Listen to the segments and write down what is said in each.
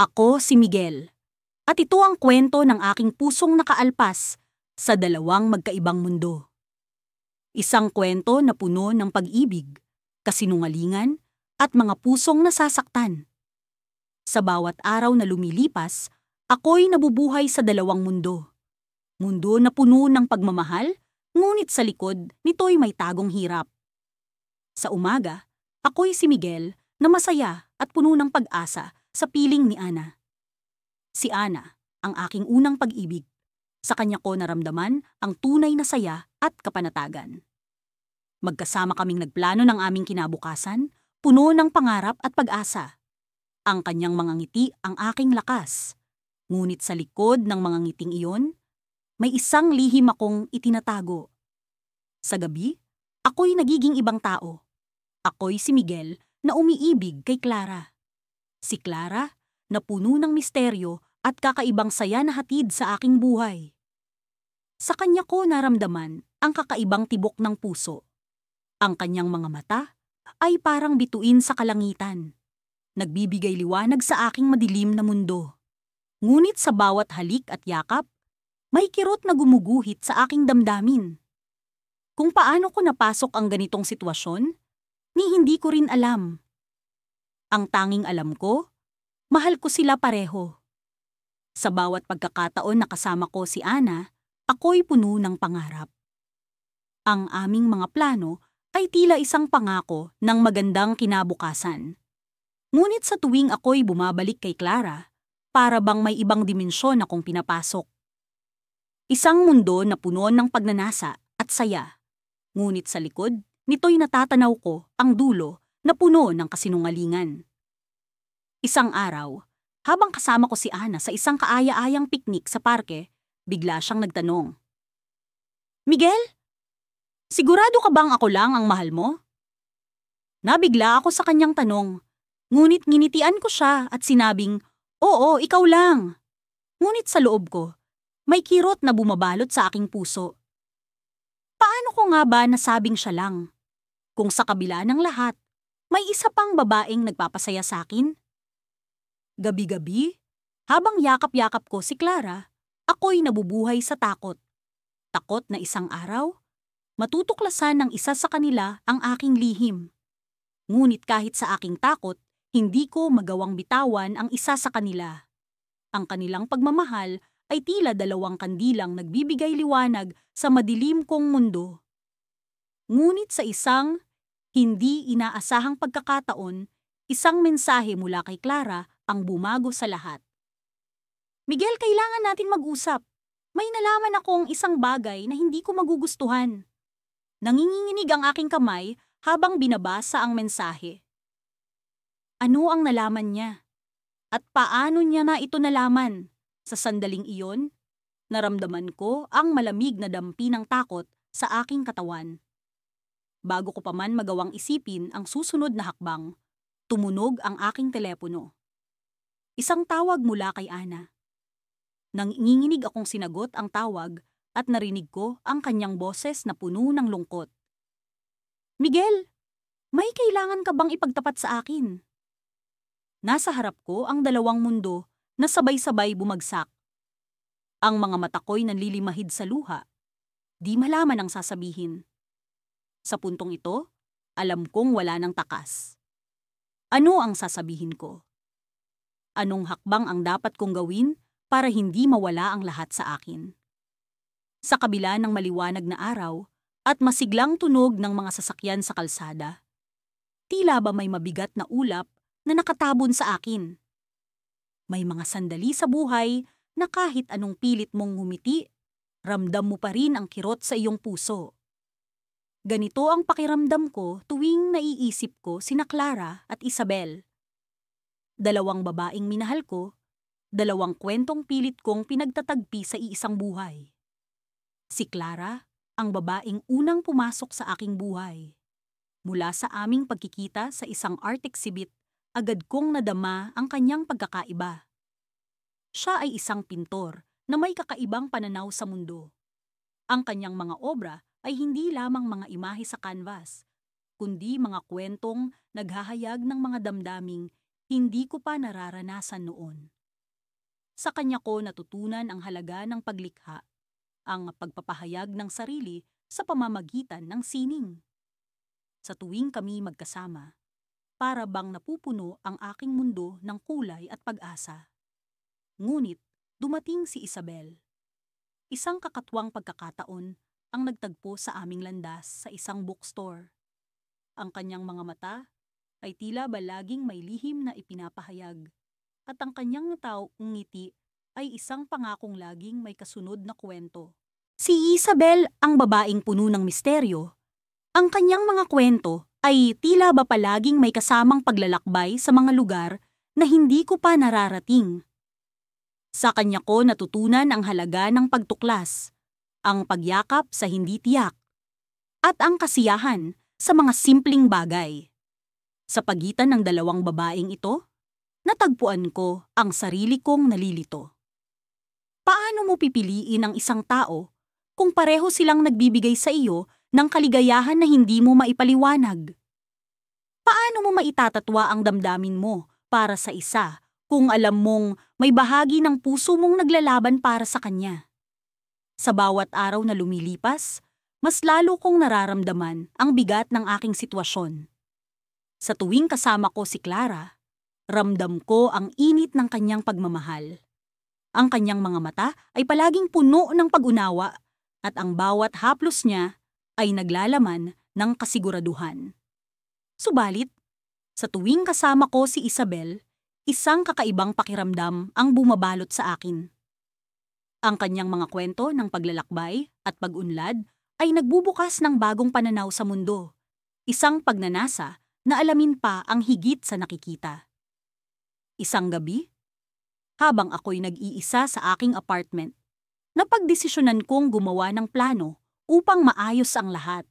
Ako si Miguel, at ito ang kwento ng aking pusong nakaalpas sa dalawang magkaibang mundo. Isang kwento na puno ng pag-ibig, kasinungalingan, at mga pusong nasasaktan. Sa bawat araw na lumilipas, ako'y nabubuhay sa dalawang mundo. Mundo na puno ng pagmamahal, ngunit sa likod nito'y may tagong hirap. Sa umaga, ako'y si Miguel na masaya at puno ng pag-asa sa piling ni Ana. Si Ana, ang aking unang pag-ibig. Sa kanya ko naramdaman ang tunay na saya at kapanatagan. Magkasama kaming nagplano ng aming kinabukasan, puno ng pangarap at pag-asa. Ang kanyang mga ngiti ang aking lakas. Ngunit sa likod ng mga ngiting iyon, may isang lihim akong itinatago. Sa gabi, ako'y nagiging ibang tao. Ako'y si Miguel na umiibig kay Clara. Si Clara na puno ng misteryo at kakaibang saya na hatid sa aking buhay. Sa kanya ko naramdaman ang kakaibang tibok ng puso. Ang kanyang mga mata ay parang bituin sa kalangitan. Nagbibigay liwanag sa aking madilim na mundo. Ngunit sa bawat halik at yakap, may kirot na gumuguhit sa aking damdamin. Kung paano ko napasok ang ganitong sitwasyon, ni hindi ko rin alam. Ang tanging alam ko, mahal ko sila pareho. Sa bawat pagkakataon na kasama ko si Ana, ako'y puno ng pangarap. Ang aming mga plano ay tila isang pangako ng magandang kinabukasan. Ngunit sa tuwing ako'y bumabalik kay Clara, para bang may ibang dimensyon akong pinapasok. Isang mundo na puno ng pagnanasa at saya. Ngunit sa likod, nito'y natatanaw ko ang dulo na puno ng kasinungalingan. Isang araw, habang kasama ko si Ana sa isang kaaya-ayang piknik sa parke, bigla siyang nagtanong. Miguel, sigurado ka bang ako lang ang mahal mo? Nabigla ako sa kanyang tanong, ngunit nginitian ko siya at sinabing, oo, ikaw lang. Ngunit sa loob ko, may kirot na bumabalot sa aking puso. Paano ko nga ba nasabing siya lang? Kung sa kabila ng lahat, may isa pang babaeng nagpapasaya sa akin? Gabi-gabi, habang yakap-yakap ko si Clara, ako'y nabubuhay sa takot. Takot na isang araw, matutuklasan ng isa sa kanila ang aking lihim. Ngunit kahit sa aking takot, hindi ko magawang bitawan ang isa sa kanila. Ang kanilang pagmamahal ay tila dalawang kandilang nagbibigay liwanag sa madilim kong mundo. Ngunit sa isang hindi inaasahang pagkakataon, isang mensahe mula kay Clara ang bumago sa lahat. Miguel, kailangan natin mag-usap. May nalaman akong isang bagay na hindi ko magugustuhan. Nanginginig ang aking kamay habang binabasa ang mensahe. Ano ang nalaman niya? At paano niya na ito nalaman? Sa sandaling iyon, naramdaman ko ang malamig na dampi ng takot sa aking katawan. Bago ko pa man magawang isipin ang susunod na hakbang, tumunog ang aking telepono. Isang tawag mula kay Ana. Nanginginig akong sinagot ang tawag at narinig ko ang kanyang boses na puno ng lungkot. Miguel, may kailangan ka bang ipagtapat sa akin? Nasa harap ko ang dalawang mundo na sabay-sabay bumagsak. Ang mga mata ko'y nanlilimahid sa luha. Di malaman ang sasabihin. Sa puntong ito, alam kong wala ng takas. Ano ang sasabihin ko? Anong hakbang ang dapat kong gawin para hindi mawala ang lahat sa akin? Sa kabila ng maliwanag na araw at masiglang tunog ng mga sasakyan sa kalsada, tila ba may mabigat na ulap na nakatabon sa akin? May mga sandali sa buhay na kahit anong pilit mong ngumiti, ramdam mo pa rin ang kirot sa iyong puso. Ganito ang pakiramdam ko tuwing naiisip ko sina Clara at Isabel. Dalawang babaeng minahal ko, dalawang kwentong pilit kong pinagtatagpi sa iisang buhay. Si Clara, ang babaeng unang pumasok sa aking buhay. Mula sa aming pagkikita sa isang art exhibit, agad kong nadama ang kanyang pagkakaiba. Siya ay isang pintor na may kakaibang pananaw sa mundo. Ang kanyang mga obra ay hindi lamang mga imahe sa canvas, kundi mga kwentong naghahayag ng mga damdaming hindi ko pa nararanasan noon. Sa kanya ko natutunan ang halaga ng paglikha, ang pagpapahayag ng sarili sa pamamagitan ng sining. Sa tuwing kami magkasama, para bang napupuno ang aking mundo ng kulay at pag-asa. Ngunit dumating si Isabel. Isang kakatwang pagkakataon ang nagtagpo sa aming landas sa isang bookstore. Ang kanyang mga mata ay tila ba laging may lihim na ipinapahayag, at ang kanyang taong ngiti ay isang pangakong laging may kasunod na kwento. Si Isabel ang babaeng puno ng misteryo. Ang kanyang mga kwento ay tila ba palaging may kasamang paglalakbay sa mga lugar na hindi ko pa nararating. Sa kanya ko natutunan ang halaga ng pagtuklas, ang pagyakap sa hindi tiyak, at ang kasiyahan sa mga simpleng bagay. Sa pagitan ng dalawang babaeng ito, natagpuan ko ang sarili kong nalilito. Paano mo pipiliin ang isang tao kung pareho silang nagbibigay sa iyo ng kaligayahan na hindi mo maipaliwanag? Paano mo maitatatwa ang damdamin mo para sa isa kung alam mong may bahagi ng puso mong naglalaban para sa kanya? Sa bawat araw na lumilipas, mas lalo kong nararamdaman ang bigat ng aking sitwasyon. Sa tuwing kasama ko si Clara, ramdam ko ang init ng kanyang pagmamahal. Ang kanyang mga mata ay palaging puno ng pag-unawa at ang bawat haplos niya ay naglalaman ng kasiguraduhan. Subalit, sa tuwing kasama ko si Isabel, isang kakaibang pakiramdam ang bumabalot sa akin. Ang kanyang mga kwento ng paglalakbay at pag-unlad ay nagbubukas ng bagong pananaw sa mundo, isang pagnanasa na alamin pa ang higit sa nakikita. Isang gabi, habang ako'y nag-iisa sa aking apartment, napagdesisyonan kong gumawa ng plano upang maayos ang lahat.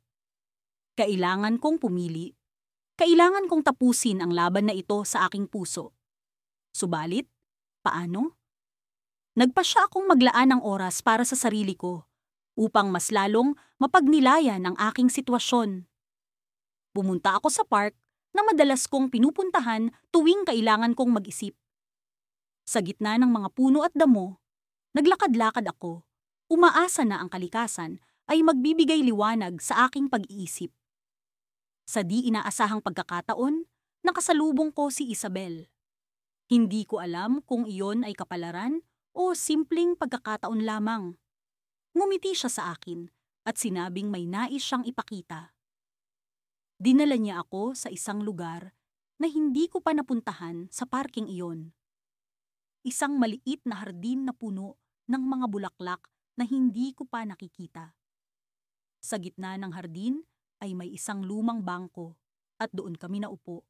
Kailangan kong pumili. Kailangan kong tapusin ang laban na ito sa aking puso. Subalit, paano? Nagpasya akong maglaan ng oras para sa sarili ko upang mas lalong mapagnilayan ang aking sitwasyon. Pumunta ako sa park na madalas kong pinupuntahan tuwing kailangan kong mag-isip. Sa gitna ng mga puno at damo, naglakad-lakad ako, umaasa na ang kalikasan ay magbibigay liwanag sa aking pag-iisip. Sa di inaasahang pagkakataon, nakasalubong ko si Isabel. Hindi ko alam kung iyon ay kapalaran o simpleng pagkakataon lamang. Ngumiti siya sa akin at sinabing may nais siyang ipakita. Dinala niya ako sa isang lugar na hindi ko pa napuntahan sa parking iyon. Isang maliit na hardin na puno ng mga bulaklak na hindi ko pa nakikita. Sa gitna ng hardin ay may isang lumang bangko at doon kami naupo.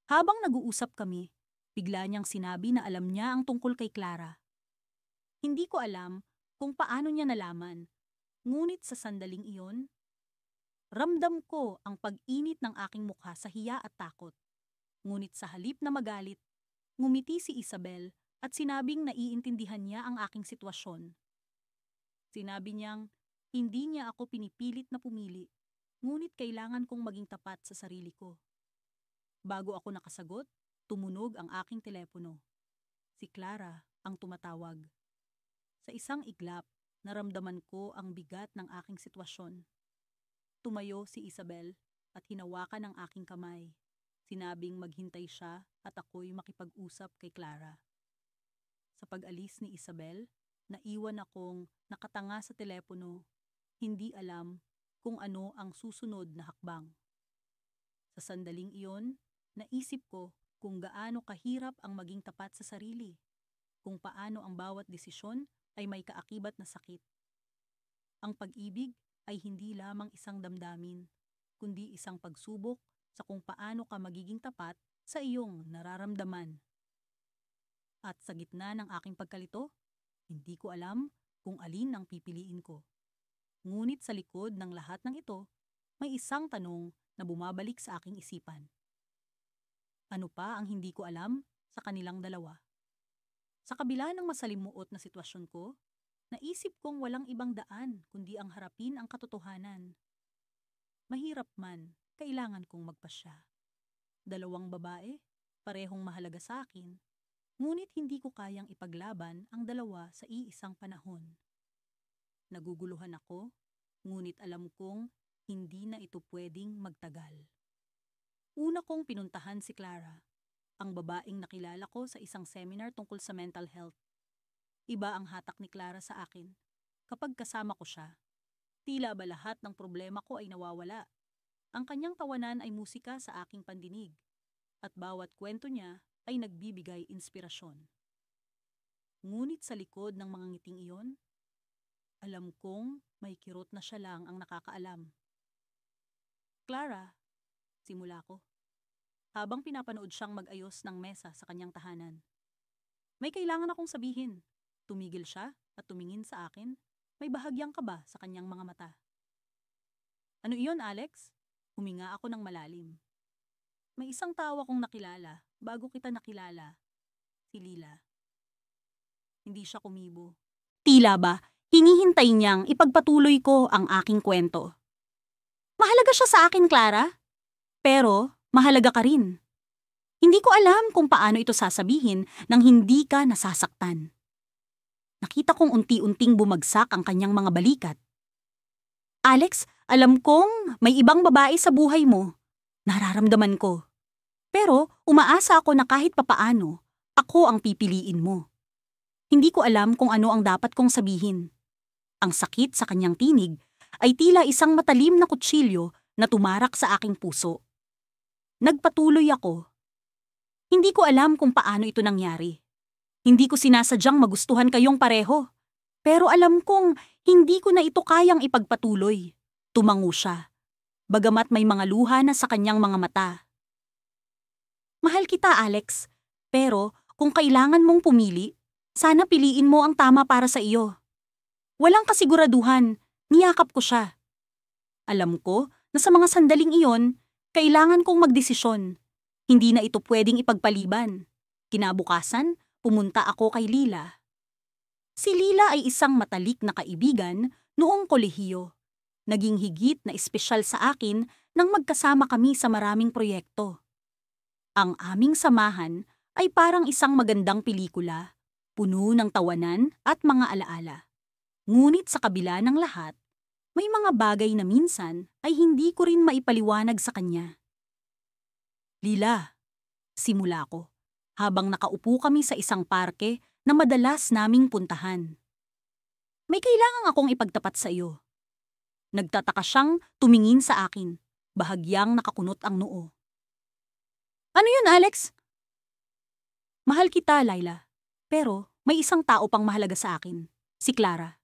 Habang nag-uusap kami, bigla niyang sinabi na alam niya ang tungkol kay Clara. Hindi ko alam kung paano niya nalaman, ngunit sa sandaling iyon, ramdam ko ang pag-init ng aking mukha sa hiya at takot. Ngunit sa halip na magalit, ngumiti si Isabel at sinabing naiintindihan niya ang aking sitwasyon. Sinabi niyang hindi niya ako pinipilit na pumili, ngunit kailangan kong maging tapat sa sarili ko. Bago ako nakasagot, tumunog ang aking telepono. Si Clara ang tumatawag. Sa isang iglap, naramdaman ko ang bigat ng aking sitwasyon. Tumayo si Isabel at hinawakan ang aking kamay. Sinabing maghintay siya at ako'y makipag-usap kay Clara. Sa pag-alis ni Isabel, naiwan akong nakatanga sa telepono, hindi alam kung ano ang susunod na hakbang. Sa sandaling iyon, naisip ko kung gaano kahirap ang maging tapat sa sarili, kung paano ang bawat desisyon ay may kaakibat na sakit. Ang pag-ibig ay hindi lamang isang damdamin, kundi isang pagsubok sa kung paano ka magiging tapat sa iyong nararamdaman. At sa gitna ng aking pagkalito, hindi ko alam kung alin ang pipiliin ko. Ngunit sa likod ng lahat ng ito, may isang tanong na bumabalik sa aking isipan. Ano pa ang hindi ko alam sa kanilang dalawa? Sa kabila ng masalimuot na sitwasyon ko, naisip kong walang ibang daan kundi ang harapin ang katotohanan. Mahirap man, kailangan kong magpasya. Dalawang babae, parehong mahalaga sa akin, ngunit hindi ko kayang ipaglaban ang dalawa sa iisang panahon. Naguguluhan ako, ngunit alam kong hindi na ito pwedeng magtagal. Una kong pinuntahan si Clara, ang babaeng nakilala ko sa isang seminar tungkol sa mental health. Iba ang hatak ni Clara sa akin. Kapag kasama ko siya, tila ba lahat ng problema ko ay nawawala. Ang kanyang tawanan ay musika sa aking pandinig, at bawat kwento niya ay nagbibigay inspirasyon. Ngunit sa likod ng mga ngiting iyon, alam kong may kirot na siya lang ang nakakaalam. Clara, simula ko, habang pinapanood siyang mag-ayos ng mesa sa kanyang tahanan. May kailangan akong sabihin. Tumigil siya at tumingin sa akin. May bahagyang kaba sa kanyang mga mata. Ano iyon, Alex? Huminga ako ng malalim. May isang tao akong nakilala bago kita nakilala. Si Lila. Hindi siya kumibo. Tila ba, hinihintay niyang ipagpatuloy ko ang aking kwento. Mahalaga siya sa akin, Clara. Pero mahalaga ka rin. Hindi ko alam kung paano ito sasabihin nang hindi ka nasasaktan. Nakita kong unti-unting bumagsak ang kanyang mga balikat. Alex, alam kong may ibang babae sa buhay mo. Nararamdaman ko. Pero umaasa ako na kahit papaano, ako ang pipiliin mo. Hindi ko alam kung ano ang dapat kong sabihin. Ang sakit sa kanyang tinig ay tila isang matalim na kutsilyo na tumarak sa aking puso. Nagpatuloy ako. Hindi ko alam kung paano ito nangyari. Hindi ko sinasadyang magustuhan kayong pareho. Pero alam kong hindi ko na ito kayang ipagpatuloy. Tumango siya. Bagamat may mga luha na sa kanyang mga mata. Mahal kita, Alex. Pero kung kailangan mong pumili, sana piliin mo ang tama para sa iyo. Walang kasiguraduhan. Niyakap ko siya. Alam ko na sa mga sandaling iyon, kailangan kong magdesisyon. Hindi na ito pwedeng ipagpaliban. Kinabukasan, pumunta ako kay Lila. Si Lila ay isang matalik na kaibigan noong kolehiyo. Naging higit na espesyal sa akin nang magkasama kami sa maraming proyekto. Ang aming samahan ay parang isang magandang pelikula, puno ng tawanan at mga alaala. Ngunit sa kabila ng lahat, may mga bagay na minsan ay hindi ko rin maipaliwanag sa kanya. Lila, simula ko, habang nakaupo kami sa isang parke na madalas naming puntahan. May kailangan akong ipagtapat sa iyo. Nagtataka siyang tumingin sa akin, bahagyang nakakunot ang noo. Ano yun, Alex? Mahal kita, Laila. Pero may isang tao pang mahalaga sa akin, si Clara.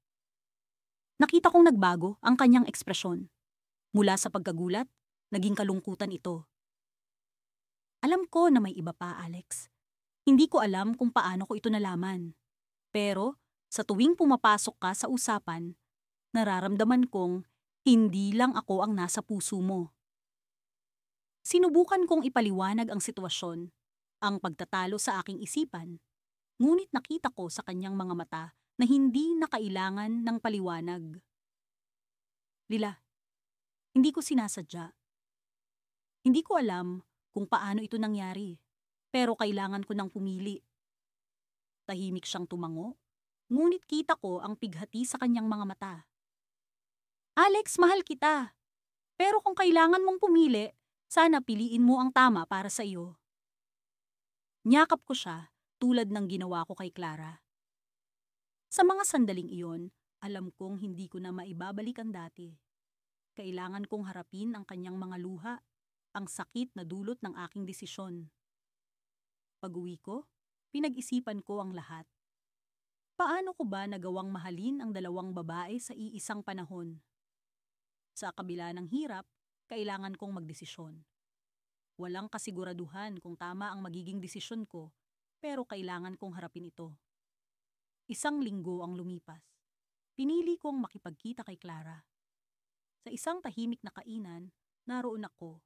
Nakita kong nagbago ang kanyang ekspresyon. Mula sa pagkagulat, naging kalungkutan ito. Alam ko na may iba pa, Alex. Hindi ko alam kung paano ko ito nalaman. Pero sa tuwing pumapasok ka sa usapan, nararamdaman kong hindi lang ako ang nasa puso mo. Sinubukan kong ipaliwanag ang sitwasyon, ang pagtatalo sa aking isipan, ngunit nakita ko sa kanyang mga mata na hindi na kailangan ng paliwanag. Lila, hindi ko sinasadya. Hindi ko alam kung paano ito nangyari, pero kailangan ko nang pumili. Tahimik siyang tumango, ngunit kita ko ang pighati sa kanyang mga mata. Alex, mahal kita. Pero kung kailangan mong pumili, sana piliin mo ang tama para sa iyo. Niyakap ko siya tulad ng ginawa ko kay Clara. Sa mga sandaling iyon, alam kong hindi ko na maibabalik ang dati. Kailangan kong harapin ang kanyang mga luha, ang sakit na dulot ng aking desisyon. Pag-uwi ko, pinag-isipan ko ang lahat. Paano ko ba nagawang mahalin ang dalawang babae sa iisang panahon? Sa kabila ng hirap, kailangan kong magdesisyon. Walang kasiguraduhan kung tama ang magiging desisyon ko, pero kailangan kong harapin ito. Isang linggo ang lumipas. Pinili kong makipagkita kay Clara. Sa isang tahimik na kainan, naroon ako,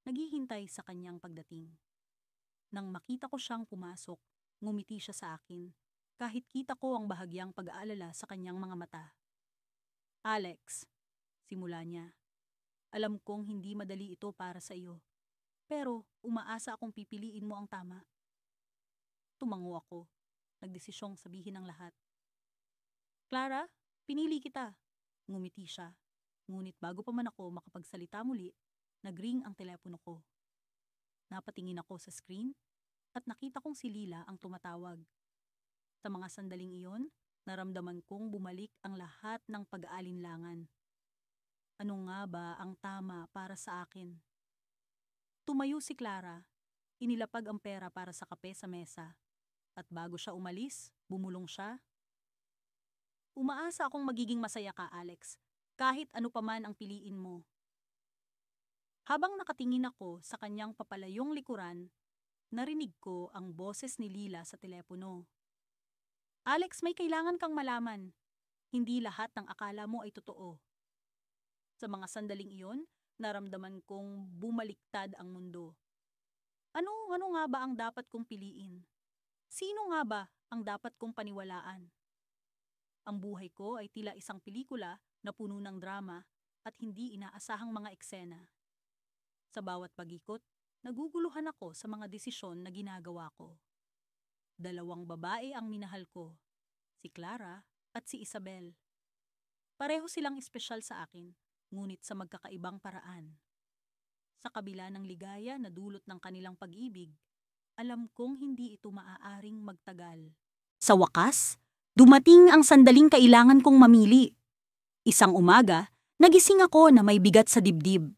naghihintay sa kanyang pagdating. Nang makita ko siyang pumasok, ngumiti siya sa akin, kahit kita ko ang bahagyang pag-aalala sa kanyang mga mata. Alex, simula niya. Alam kong hindi madali ito para sa iyo. pero umaasa akong pipiliin mo ang tama. Tumango ako, nagdesisyong sabihin ang lahat. Clara, pinili kita. Ngumiti siya. Ngunit bago pa man ako makapagsalita muli, nagring ang telepono ko. Napatingin ako sa screen at nakita kong si Lila ang tumatawag. Sa mga sandaling iyon, naramdaman kong bumalik ang lahat ng pag-aalinlangan. Ano nga ba ang tama para sa akin? Tumayo si Clara, inilapag ang pera para sa kape sa mesa. At bago siya umalis, bumulong siya. Umaasa akong magiging masaya ka, Alex, kahit ano pa man ang piliin mo. Habang nakatingin ako sa kanyang papalayong likuran, narinig ko ang boses ni Lila sa telepono. Alex, may kailangan kang malaman. Hindi lahat ng akala mo ay totoo. Sa mga sandaling iyon, naramdaman kong bumaliktad ang mundo. Ano nga ba ang dapat kong piliin? Sino nga ba ang dapat kong paniwalaan? Ang buhay ko ay tila isang pelikula na puno ng drama at hindi inaasahang mga eksena. Sa bawat pag-ikot, naguguluhan ako sa mga desisyon na ginagawa ko. Dalawang babae ang minahal ko, si Clara at si Isabel. Pareho silang espesyal sa akin, ngunit sa magkakaibang paraan. Sa kabila ng ligaya na dulot ng kanilang pag-ibig, alam kong hindi ito maaaring magtagal. Sa wakas, dumating ang sandaling kailangan kong mamili. Isang umaga, nagising ako na may bigat sa dibdib.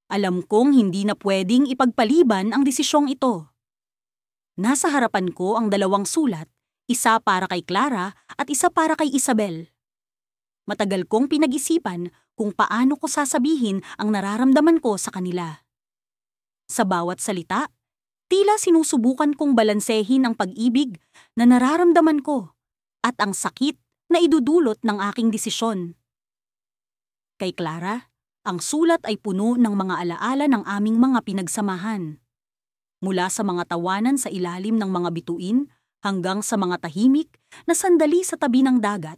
Alam kong hindi na pwedeng ipagpaliban ang desisyong ito. Nasa harapan ko ang dalawang sulat, isa para kay Clara at isa para kay Isabel. Matagal kong pinag-isipan kung paano ko sasabihin ang nararamdaman ko sa kanila. Sa bawat salita, tila sinusubukan kong balansehin ang pag-ibig na nararamdaman ko at ang sakit na idudulot ng aking desisyon. Kay Clara, ang sulat ay puno ng mga alaala ng aming mga pinagsamahan. Mula sa mga tawanan sa ilalim ng mga bituin hanggang sa mga tahimik na sandali sa tabi ng dagat.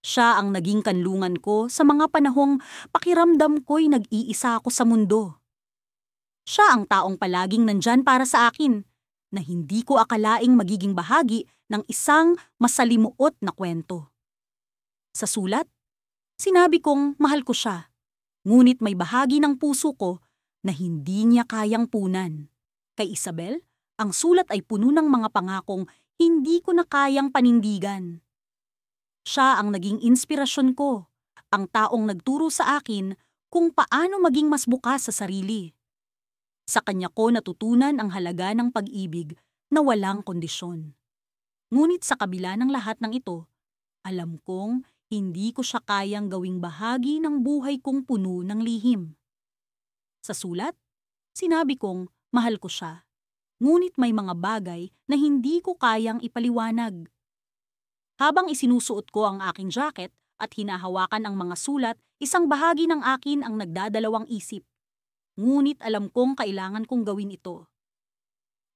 Siya ang naging kanlungan ko sa mga panahong pakiramdam ko'y nag-iisa ako sa mundo. Siya ang taong palaging nandyan para sa akin, na hindi ko akalaing magiging bahagi ng isang masalimuot na kwento. Sa sulat, sinabi kong mahal ko siya, ngunit may bahagi ng puso ko na hindi niya kayang punan. Kay Isabel, ang sulat ay puno ng mga pangakong hindi ko na kayang panindigan. Siya ang naging inspirasyon ko, ang taong nagturo sa akin kung paano maging mas bukas sa sarili. Sa kanya ko natutunan ang halaga ng pag-ibig na walang kondisyon. Ngunit sa kabila ng lahat ng ito, alam kong hindi ko siya kayang gawing bahagi ng buhay kong puno ng lihim. Sa sulat, sinabi kong mahal ko siya, ngunit may mga bagay na hindi ko kayang ipaliwanag. Habang isinusuot ko ang aking jacket at hinahawakan ang mga sulat, isang bahagi ng akin ang nagdadalawang isip. Ngunit alam kong kailangan kong gawin ito.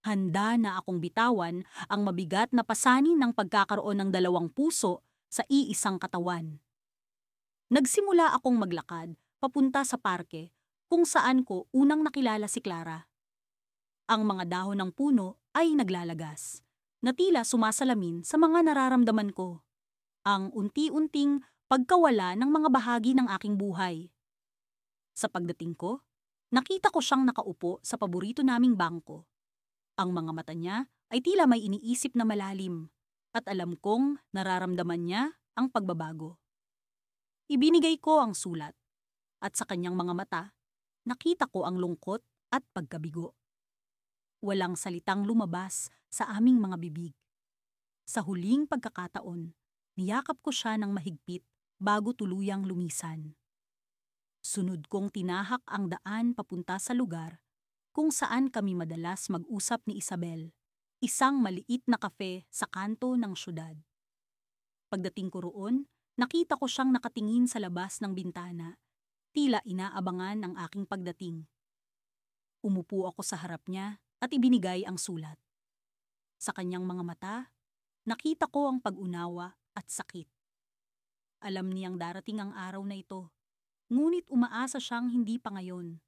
Handa na akong bitawan ang mabigat na pasanin ng pagkakaroon ng dalawang puso sa iisang katawan. Nagsimula akong maglakad papunta sa parke kung saan ko unang nakilala si Clara. Ang mga dahon ng puno ay naglalagas, na tila sumasalamin sa mga nararamdaman ko. Ang unti-unting pagkawala ng mga bahagi ng aking buhay. Sa pagdating ko, nakita ko siyang nakaupo sa paborito naming bangko. Ang mga mata niya ay tila may iniisip na malalim at alam kong nararamdaman niya ang pagbabago. Ibinigay ko ang sulat at sa kanyang mga mata, nakita ko ang lungkot at pagkabigo. Walang salitang lumabas sa aming mga bibig. Sa huling pagkakataon, niyakap ko siya ng mahigpit bago tuluyang lumisan. Sunod kong tinahak ang daan papunta sa lugar kung saan kami madalas mag-usap ni Isabel, isang maliit na kafe sa kanto ng syudad. Pagdating ko roon, nakita ko siyang nakatingin sa labas ng bintana, tila inaabangan ang aking pagdating. Umupo ako sa harap niya at ibinigay ang sulat. Sa kanyang mga mata, nakita ko ang pag-unawa at sakit. Alam niyang darating ang araw na ito, ngunit umaasa siyang hindi pa ngayon.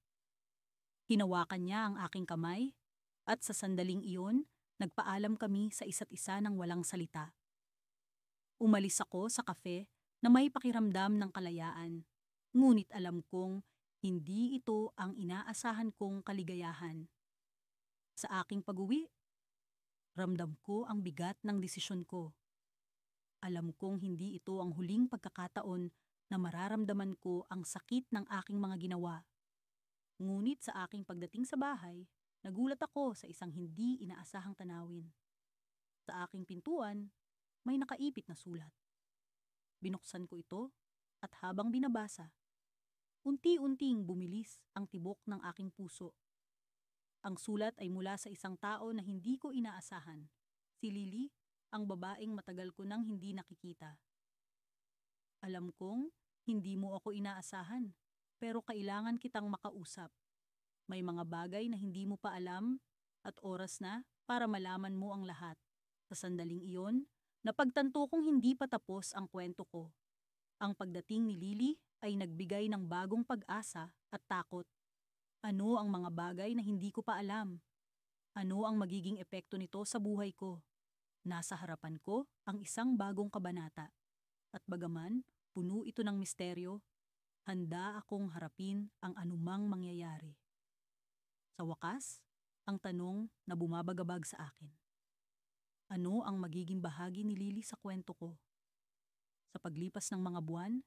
Hinawakan niya ang aking kamay at sa sandaling iyon, nagpaalam kami sa isa't isa ng walang salita. Umalis ako sa kafe na may pakiramdam ng kalayaan, ngunit alam kong hindi ito ang inaasahan kong kaligayahan. Sa aking pag-uwi, ramdam ko ang bigat ng desisyon ko. Alam kong hindi ito ang huling pagkakataon na mararamdaman ko ang sakit ng aking mga ginawa. Ngunit sa aking pagdating sa bahay, nagulat ako sa isang hindi inaasahang tanawin. Sa aking pintuan, may nakaipit na sulat. Binuksan ko ito at habang binabasa, unti-unting bumilis ang tibok ng aking puso. Ang sulat ay mula sa isang tao na hindi ko inaasahan, si Lily, ang babaeng matagal ko nang hindi nakikita. Alam kong hindi mo ako inaasahan, pero kailangan kitang makausap. May mga bagay na hindi mo pa alam at oras na para malaman mo ang lahat. Sa sandaling iyon, napagtanto kong hindi pa tapos ang kwento ko. Ang pagdating ni Lily ay nagbigay ng bagong pag-asa at takot. Ano ang mga bagay na hindi ko pa alam? Ano ang magiging epekto nito sa buhay ko? Nasa harapan ko ang isang bagong kabanata. At bagaman puno ito ng misteryo, handa akong harapin ang anumang mangyayari. Sa wakas, ang tanong na bumabagabag sa akin. Ano ang magiging bahagi ni Lily sa kwento ko? Sa paglipas ng mga buwan,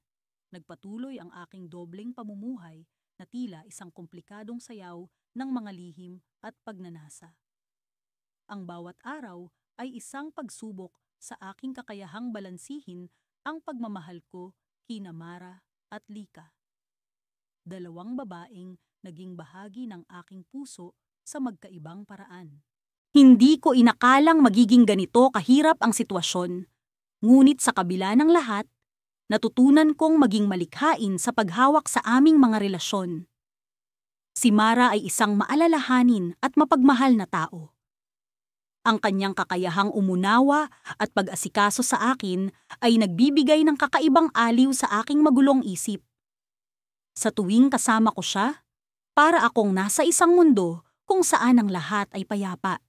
nagpatuloy ang aking dobleng pamumuhay na tila isang komplikadong sayaw ng mga lihim at pagnanasa. Ang bawat araw ay isang pagsubok sa aking kakayahang balansihin ang pagmamahal ko kina Mara at Lika. Dalawang babaeng naging bahagi ng aking puso sa magkaibang paraan. Hindi ko inakalang magiging ganito kahirap ang sitwasyon, ngunit sa kabila ng lahat, natutunan kong maging malikhain sa paghawak sa aming mga relasyon. Si Mara ay isang maalalahanin at mapagmahal na tao. Ang kanyang kakayahang umunawa at pag-asikaso sa akin ay nagbibigay ng kakaibang aliw sa aking magulong isip. Sa tuwing kasama ko siya, para akong nasa isang mundo kung saan ang lahat ay payapa.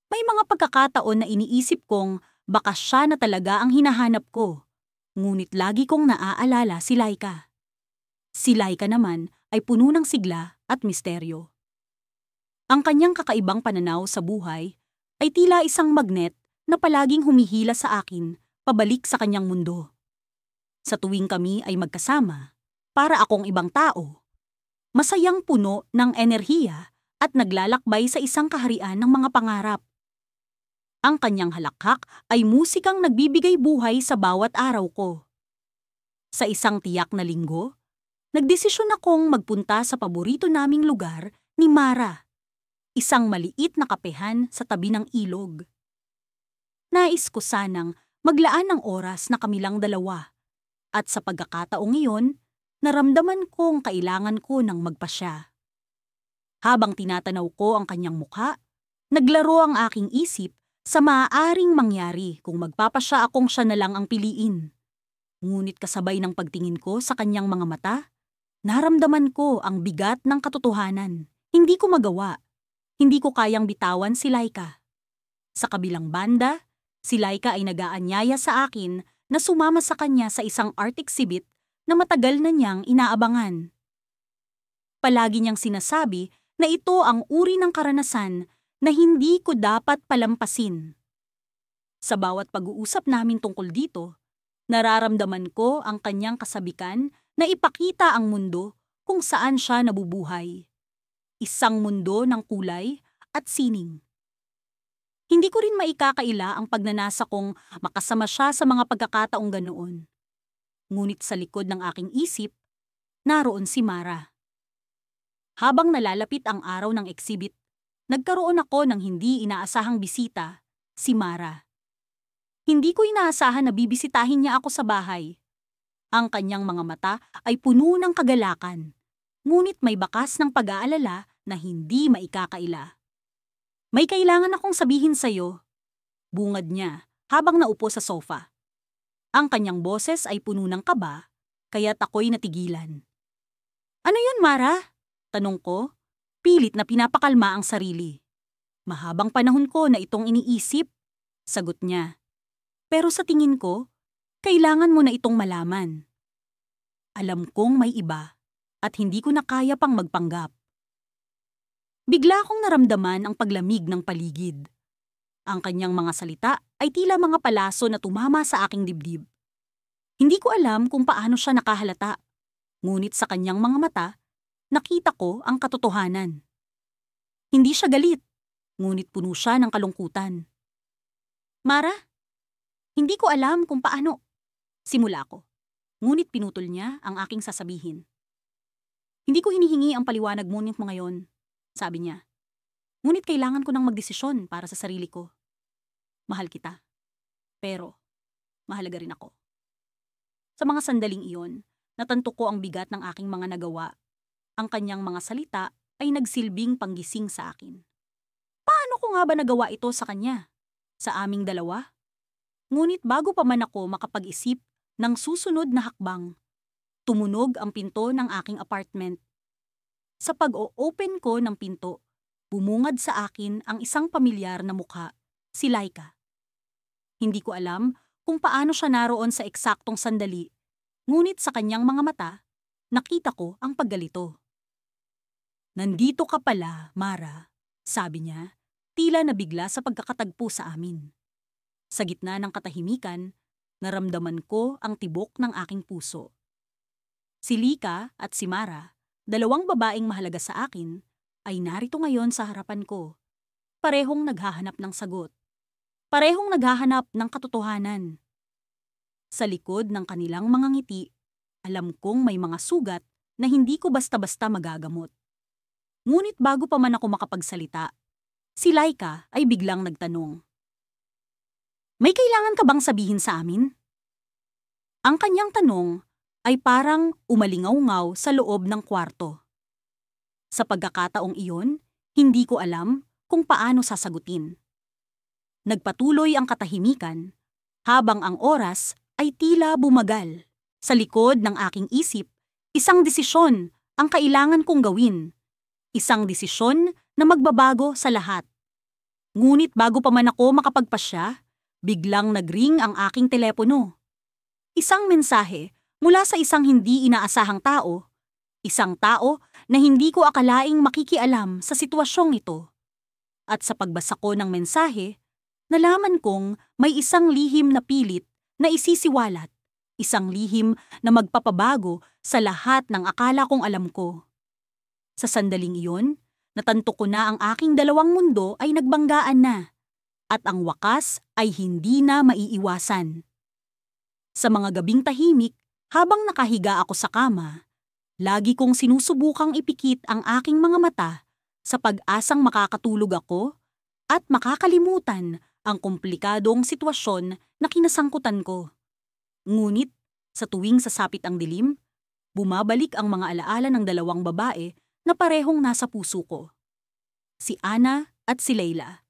May mga pagkakataon na iniisip kong baka siya na talaga ang hinahanap ko, ngunit lagi kong naaalala si Laika. Si Laika naman ay puno ng sigla at misteryo. Ang kanyang kakaibang pananaw sa buhay ay tila isang magnet na palaging humihila sa akin pabalik sa kanyang mundo. Sa tuwing kami ay magkasama, para akong ibang tao, masayang puno ng enerhiya at naglalakbay sa isang kaharian ng mga pangarap. Ang kanyang halakhak ay musikang nagbibigay buhay sa bawat araw ko. Sa isang tiyak na linggo, nagdesisyon akong magpunta sa paborito naming lugar ni Mara, isang maliit na kapehan sa tabi ng ilog. Nais ko sanang maglaan ng oras na kami lang dalawa, at sa pagkakataong iyon, naramdaman kong kailangan ko ng magpasya. Habang tinatanaw ko ang kanyang mukha, naglaro ang aking isip sa maaaring mangyari kung magpapasya akong siya na lang ang piliin. Ngunit kasabay ng pagtingin ko sa kanyang mga mata, naramdaman ko ang bigat ng katotohanan. Hindi ko magawa. Hindi ko kayang bitawan si Laika. Sa kabilang banda, si Laika ay nag-aanyaya sa akin na sumama sa kanya sa isang art exhibit na matagal na niyang inaabangan. Palagi niyang sinasabi na ito ang uri ng karanasan na hindi ko dapat palampasin. Sa bawat pag-uusap namin tungkol dito, nararamdaman ko ang kanyang kasabikan na ipakita ang mundo kung saan siya nabubuhay. Isang mundo ng kulay at sining. Hindi ko rin maikakaila ang pagnanasa kong makasama siya sa mga pagkakataong ganoon. Ngunit sa likod ng aking isip, naroon si Mara. Habang nalalapit ang araw ng exhibit, nagkaroon ako ng hindi inaasahang bisita, si Mara. Hindi ko inaasahan na bibisitahin niya ako sa bahay. Ang kanyang mga mata ay puno ng kagalakan, ngunit may bakas ng pag-aalala na hindi maikakaila. May kailangan akong sabihin sa'yo, bungad niya habang naupo sa sofa. Ang kanyang boses ay puno ng kaba, kaya't ako'y natigilan. Ano yun, Mara? Tanong ko, Pilit na pinapakalma ang sarili. Mahabang panahon ko na itong iniisip, sagot niya. Pero sa tingin ko, kailangan mo na itong malaman. Alam kong may iba at hindi ko na kaya pang magpanggap. Bigla kong naramdaman ang paglamig ng paligid. Ang kanyang mga salita ay tila mga palaso na tumama sa aking dibdib. Hindi ko alam kung paano siya nakahalata, ngunit sa kanyang mga mata, nakita ko ang katotohanan. Hindi siya galit, ngunit puno siya ng kalungkutan. Mara, hindi ko alam kung paano. Simula ko, ngunit pinutol niya ang aking sasabihin. Hindi ko hinihingi ang paliwanag mo ngayon, sabi niya. Ngunit kailangan ko ng magdesisyon para sa sarili ko. Mahal kita, pero mahalaga rin ako. Sa mga sandaling iyon, natanto ko ang bigat ng aking mga nagawa. Ang kanyang mga salita ay nagsilbing panggising sa akin. Paano ko nga ba nagawa ito sa kanya? Sa aming dalawa? Ngunit bago pa man ako makapag-isip ng susunod na hakbang, tumunog ang pinto ng aking apartment. Sa pag-o-open ko ng pinto, bumungad sa akin ang isang pamilyar na mukha, si Laika. Hindi ko alam kung paano siya naroon sa eksaktong sandali, ngunit sa kanyang mga mata, nakita ko ang paggalito. Nandito ka pala, Mara, sabi niya, tila nabigla sa pagkakatagpo sa amin. Sa gitna ng katahimikan, naramdaman ko ang tibok ng aking puso. Si Lika at si Mara, dalawang babaeng mahalaga sa akin, ay narito ngayon sa harapan ko. Parehong naghahanap ng sagot. Parehong naghahanap ng katotohanan. Sa likod ng kanilang mga ngiti, alam kong may mga sugat na hindi ko basta-basta magagamot. Ngunit bago pa man ako makapagsalita, si Laika ay biglang nagtanong. May kailangan ka bang sabihin sa amin? Ang kanyang tanong ay parang umalingaw-ngaw sa loob ng kwarto. Sa pagkakataong iyon, hindi ko alam kung paano sasagutin. Nagpatuloy ang katahimikan habang ang oras ay tila bumagal. Sa likod ng aking isip, isang desisyon ang kailangan kong gawin. Isang desisyon na magbabago sa lahat. Ngunit bago pa man ako makapagpasya, biglang nagring ang aking telepono. Isang mensahe mula sa isang hindi inaasahang tao. Isang tao na hindi ko akalaing makikialam sa sitwasyong ito. At sa pagbasa ko ng mensahe, nalaman kong may isang lihim na pilit na isisiwalat. Isang lihim na magpapabago sa lahat ng akala kong alam ko. Sa sandaling iyon, natanto ko na ang aking dalawang mundo ay nagbanggaan na. At ang wakas ay hindi na maiiwasan. Sa mga gabing tahimik, habang nakahiga ako sa kama, lagi kong sinusubukang ipikit ang aking mga mata sa pag-asang makakatulog ako at makakalimutan ang komplikadong sitwasyon na kinasangkutan ko. Ngunit, sa tuwing sasapit ang dilim, bumabalik ang mga alaala ng dalawang babae na parehong nasa puso ko. Si Ana at si Leila.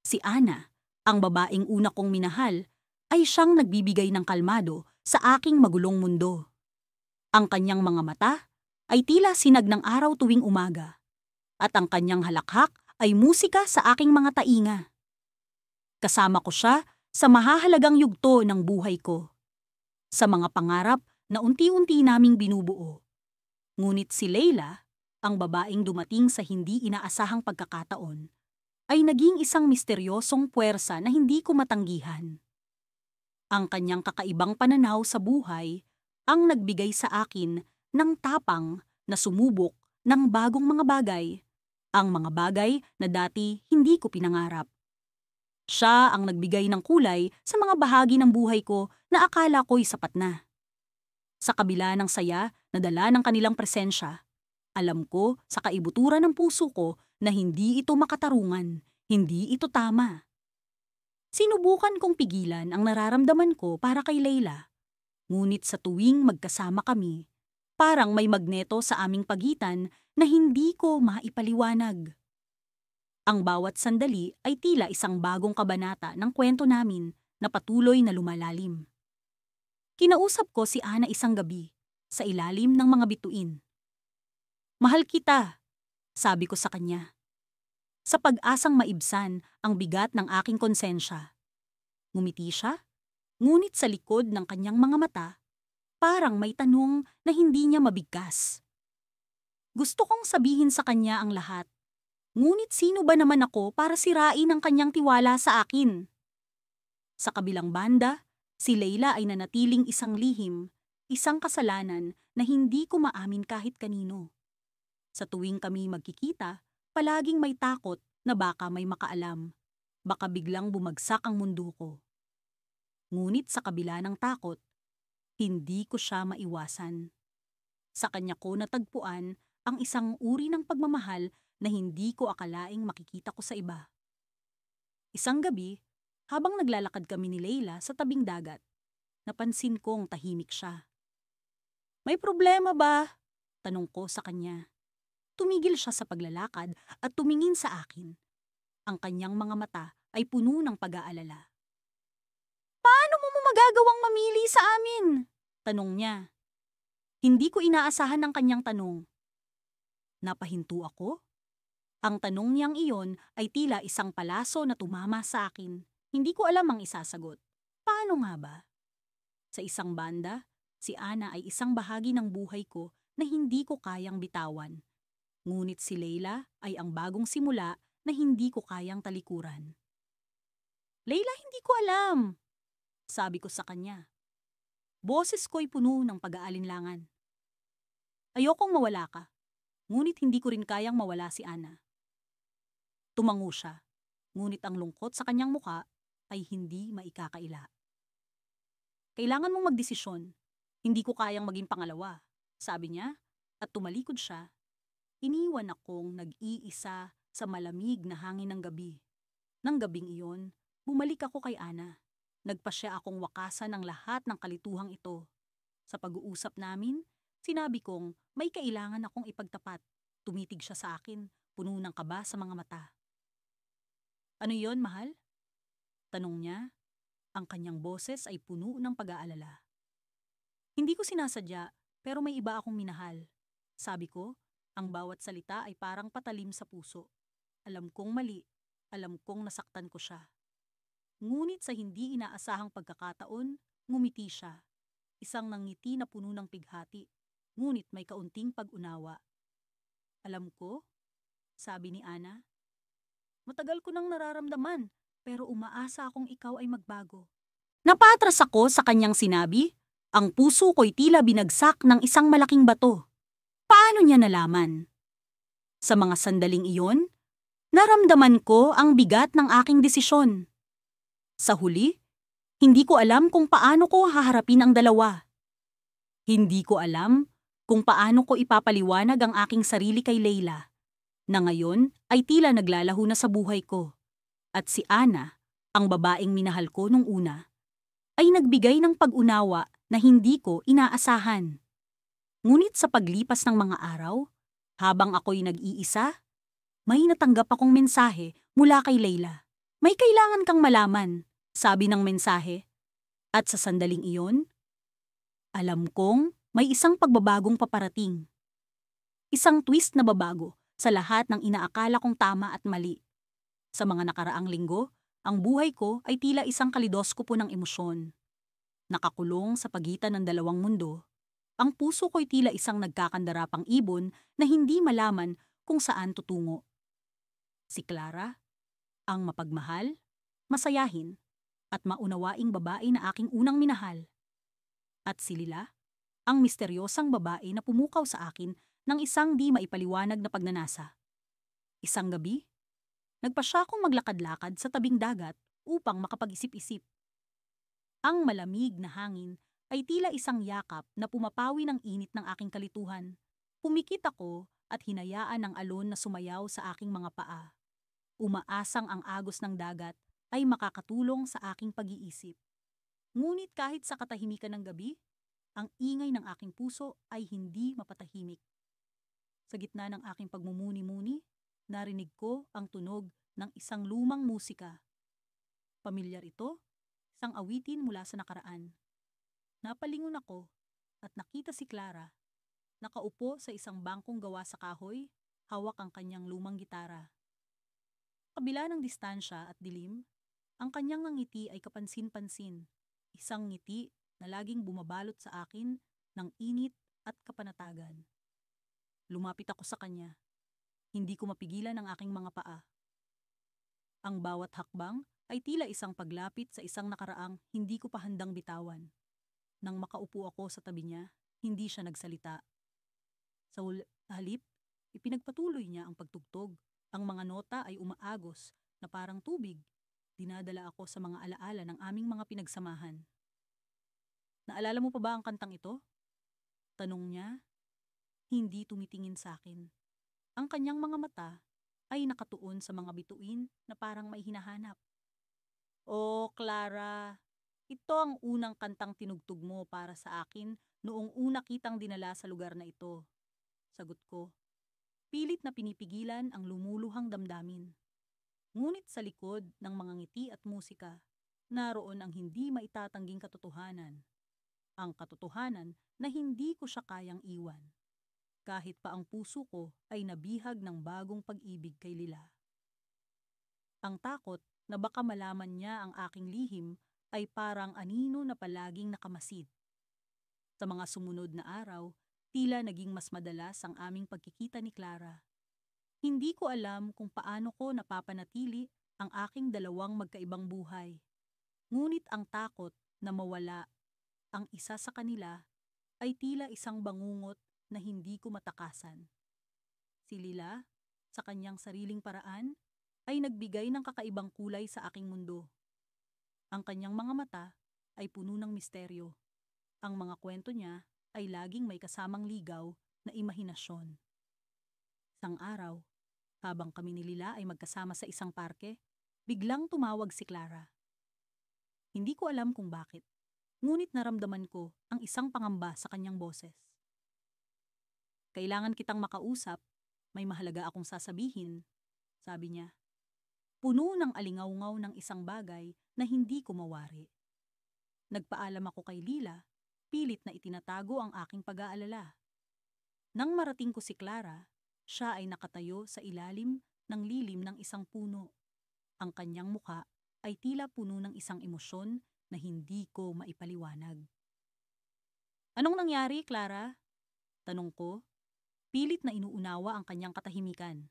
Si Ana, ang babaeng una kong minahal, ay siyang nagbibigay ng kalmado sa aking magulong mundo. Ang kanyang mga mata ay tila sinag ng araw tuwing umaga, at ang kanyang halakhak ay musika sa aking mga tainga. Kasama ko siya sa mahahalagang yugto ng buhay ko, sa mga pangarap na unti-unti naming binubuo. Ngunit si Leila, ang babaeng dumating sa hindi inaasahang pagkakataon, ay naging isang misteryosong puwersa na hindi ko matanggihan. Ang kanyang kakaibang pananaw sa buhay ang nagbigay sa akin ng tapang na sumubok ng bagong mga bagay, ang mga bagay na dati hindi ko pinangarap. Siya ang nagbigay ng kulay sa mga bahagi ng buhay ko na akala ko'y sapat na. Sa kabila ng saya na dala ng kanilang presensya, alam ko sa kaibuturan ng puso ko na hindi ito makatarungan, hindi ito tama. Sinubukan kong pigilan ang nararamdaman ko para kay Leila. Ngunit sa tuwing magkasama kami, parang may magneto sa aming pagitan na hindi ko maipaliwanag. Ang bawat sandali ay tila isang bagong kabanata ng kwento namin na patuloy na lumalalim. Kinausap ko si Ana isang gabi, sa ilalim ng mga bituin. Mahal kita, sabi ko sa kanya. Sa pag-asang maibsan ang bigat ng aking konsensya. Ngumiti siya, ngunit sa likod ng kanyang mga mata, parang may tanong na hindi niya mabigkas. Gusto kong sabihin sa kanya ang lahat. Ngunit sino ba naman ako para sirain ang kanyang tiwala sa akin? Sa kabilang banda, si Leila ay nanatiling isang lihim, isang kasalanan na hindi ko maamin kahit kanino. Sa tuwing kami magkikita, palaging may takot na baka may makaalam. Baka biglang bumagsak ang mundo ko. Ngunit sa kabila ng takot, hindi ko siya maiwasan. Sa kanya ko natagpuan ang isang uri ng pagmamahal na hindi ko akalaing makikita ko sa iba. Isang gabi, habang naglalakad kami ni Leila sa tabing dagat, napansin kong tahimik siya. May problema ba? Tanong ko sa kanya. Tumigil siya sa paglalakad at tumingin sa akin. Ang kanyang mga mata ay puno ng pag-aalala. Paano mo magagawang mamili sa amin? Tanong niya. Hindi ko inaasahan ang kanyang tanong. Napahinto ako. Ang tanong niyang iyon ay tila isang palaso na tumama sa akin. Hindi ko alam ang isasagot. Paano nga ba? Sa isang banda, si Ana ay isang bahagi ng buhay ko na hindi ko kayang bitawan. Ngunit si Leila ay ang bagong simula na hindi ko kayang talikuran. Leila, hindi ko alam, sabi ko sa kanya. Boses ko'y puno ng pag-aalinlangan. Ayokong mawala ka, ngunit hindi ko rin kayang mawala si Ana. Tumango siya, ngunit ang lungkot sa kanyang muka ay hindi maikakaila. Kailangan mong magdesisyon. Hindi ko kayang maging pangalawa, sabi niya, at tumalikod siya. Iniwan akong nag-iisa sa malamig na hangin ng gabi. Nang gabing iyon, bumalik ako kay Ana. Nagpasya akong wakasan ang lahat ng kalituhang ito. Sa pag-uusap namin, sinabi kong may kailangan akong ipagtapat. Tumitig siya sa akin, puno ng kaba sa mga mata. Ano yon, mahal? Tanong niya. Ang kanyang boses ay puno ng pag-aalala. Hindi ko sinasadya, pero may iba akong minahal. Sabi ko, ang bawat salita ay parang patalim sa puso. Alam kong mali, alam kong nasaktan ko siya. Ngunit sa hindi inaasahang pagkakataon, ngumiti siya. Isang nangiti na puno ng pighati, ngunit may kaunting pag-unawa. Alam ko, sabi ni Ana, matagal ko nang nararamdaman, pero umaasa akong ikaw ay magbago. Napatras ako sa kanyang sinabi. Ang puso ko'y tila binagsak ng isang malaking bato. Paano niya nalaman? Sa mga sandaling iyon, naramdaman ko ang bigat ng aking desisyon. Sa huli, hindi ko alam kung paano ko haharapin ang dalawa. Hindi ko alam kung paano ko ipapaliwanag ang aking sarili kay Leila, na ngayon ay tila naglalaho na sa buhay ko. At si Ana, ang babaeng minahal ko nung una, ay nagbigay ng pag-unawa na hindi ko inaasahan. Ngunit sa paglipas ng mga araw, habang ako'y nag-iisa, may natanggap akong mensahe mula kay Leila. May kailangan kang malaman, sabi ng mensahe. At sa sandaling iyon, alam kong may isang pagbabagong paparating. Isang twist na babago sa lahat ng inaakala kong tama at mali. Sa mga nakaraang linggo, ang buhay ko ay tila isang kalidoskopo ng emosyon. Nakakulong sa pagitan ng dalawang mundo, ang puso ko'y tila isang nagkakandarapang ibon na hindi malaman kung saan tutungo. Si Clara, ang mapagmahal, masayahin, at maunawaing babae na aking unang minahal. At si Lila, ang misteryosang babae na pumukaw sa akin ng isang di maipaliwanag na pagnanasa. Isang gabi, nagpasya akong maglakad-lakad sa tabing dagat upang makapag-isip-isip. Ang malamig na hangin ay tila isang yakap na pumapawi ng init ng aking kalituhan. Pumikit ako at hinayaan ang alon na sumayaw sa aking mga paa. Umaasang ang agos ng dagat ay makakatulong sa aking pag-iisip. Ngunit kahit sa katahimikan ng gabi, ang ingay ng aking puso ay hindi mapatahimik. Sa gitna ng aking pagmumuni-muni, narinig ko ang tunog ng isang lumang musika. Pamilyar ito, isang awitin mula sa nakaraan. Napalingon ako at nakita si Clara, nakaupo sa isang bangkong gawa sa kahoy, hawak ang kanyang lumang gitara. Kabila ng distansya at dilim, ang kanyang ngiti ay kapansin-pansin, isang ngiti na laging bumabalot sa akin ng init at kapanatagan. Lumapit ako sa kanya. Hindi ko mapigilan ang aking mga paa. Ang bawat hakbang ay tila isang paglapit sa isang nakaraang hindi ko pa handang bitawan. Nang makaupo ako sa tabi niya, hindi siya nagsalita. Sa halip, ipinagpatuloy niya ang pagtugtog. Ang mga nota ay umaagos na parang tubig. Dinadala ako sa mga alaala ng aming mga pinagsamahan. Naalala mo pa ba ang kantang ito? Tanong niya, hindi tumitingin sa akin. Ang kanyang mga mata ay nakatuon sa mga bituin na parang may hinahanap. Oh, Clara, ito ang unang kantang tinugtog mo para sa akin noong una kitang dinala sa lugar na ito. Sagot ko. Pilit na pinipigilan ang lumuluhang damdamin. Ngunit sa likod ng mga ngiti at musika, naroon ang hindi maitatangging katotohanan. Ang katotohanan na hindi ko siya kayang iwan. Kahit pa ang puso ko ay nabihag ng bagong pag-ibig kay Lila. Ang takot na baka malaman niya ang aking lihim ay parang anino na palaging nakamasid. Sa mga sumunod na araw, tila naging mas madalas ang aming pagkikita ni Clara. Hindi ko alam kung paano ko napapanatili ang aking dalawang magkaibang buhay. Ngunit ang takot na mawala ang isa sa kanila ay tila isang bangungot na hindi ko matakasan. Si Lila, sa kanyang sariling paraan, ay nagbigay ng kakaibang kulay sa aking mundo. Ang kanyang mga mata ay puno ng misteryo. Ang mga kwento niya ay laging may kasamang ligaw na imahinasyon. Isang araw, habang kami ni Lila ay magkasama sa isang parke, biglang tumawag si Clara. Hindi ko alam kung bakit, ngunit naramdaman ko ang isang pangamba sa kanyang boses. Kailangan kitang makausap, may mahalaga akong sasabihin, sabi niya. Puno ng alingaw-ngaw ng isang bagay na hindi ko mawari. Nagpaalam ako kay Lila, pilit na itinatago ang aking pag-aalala. Nang marating ko si Clara, siya ay nakatayo sa ilalim ng lilim ng isang puno. Ang kanyang muka ay tila puno ng isang emosyon na hindi ko maipaliwanag. Anong nangyari, Clara? Tanong ko. Pilit na inuunawa ang kanyang katahimikan.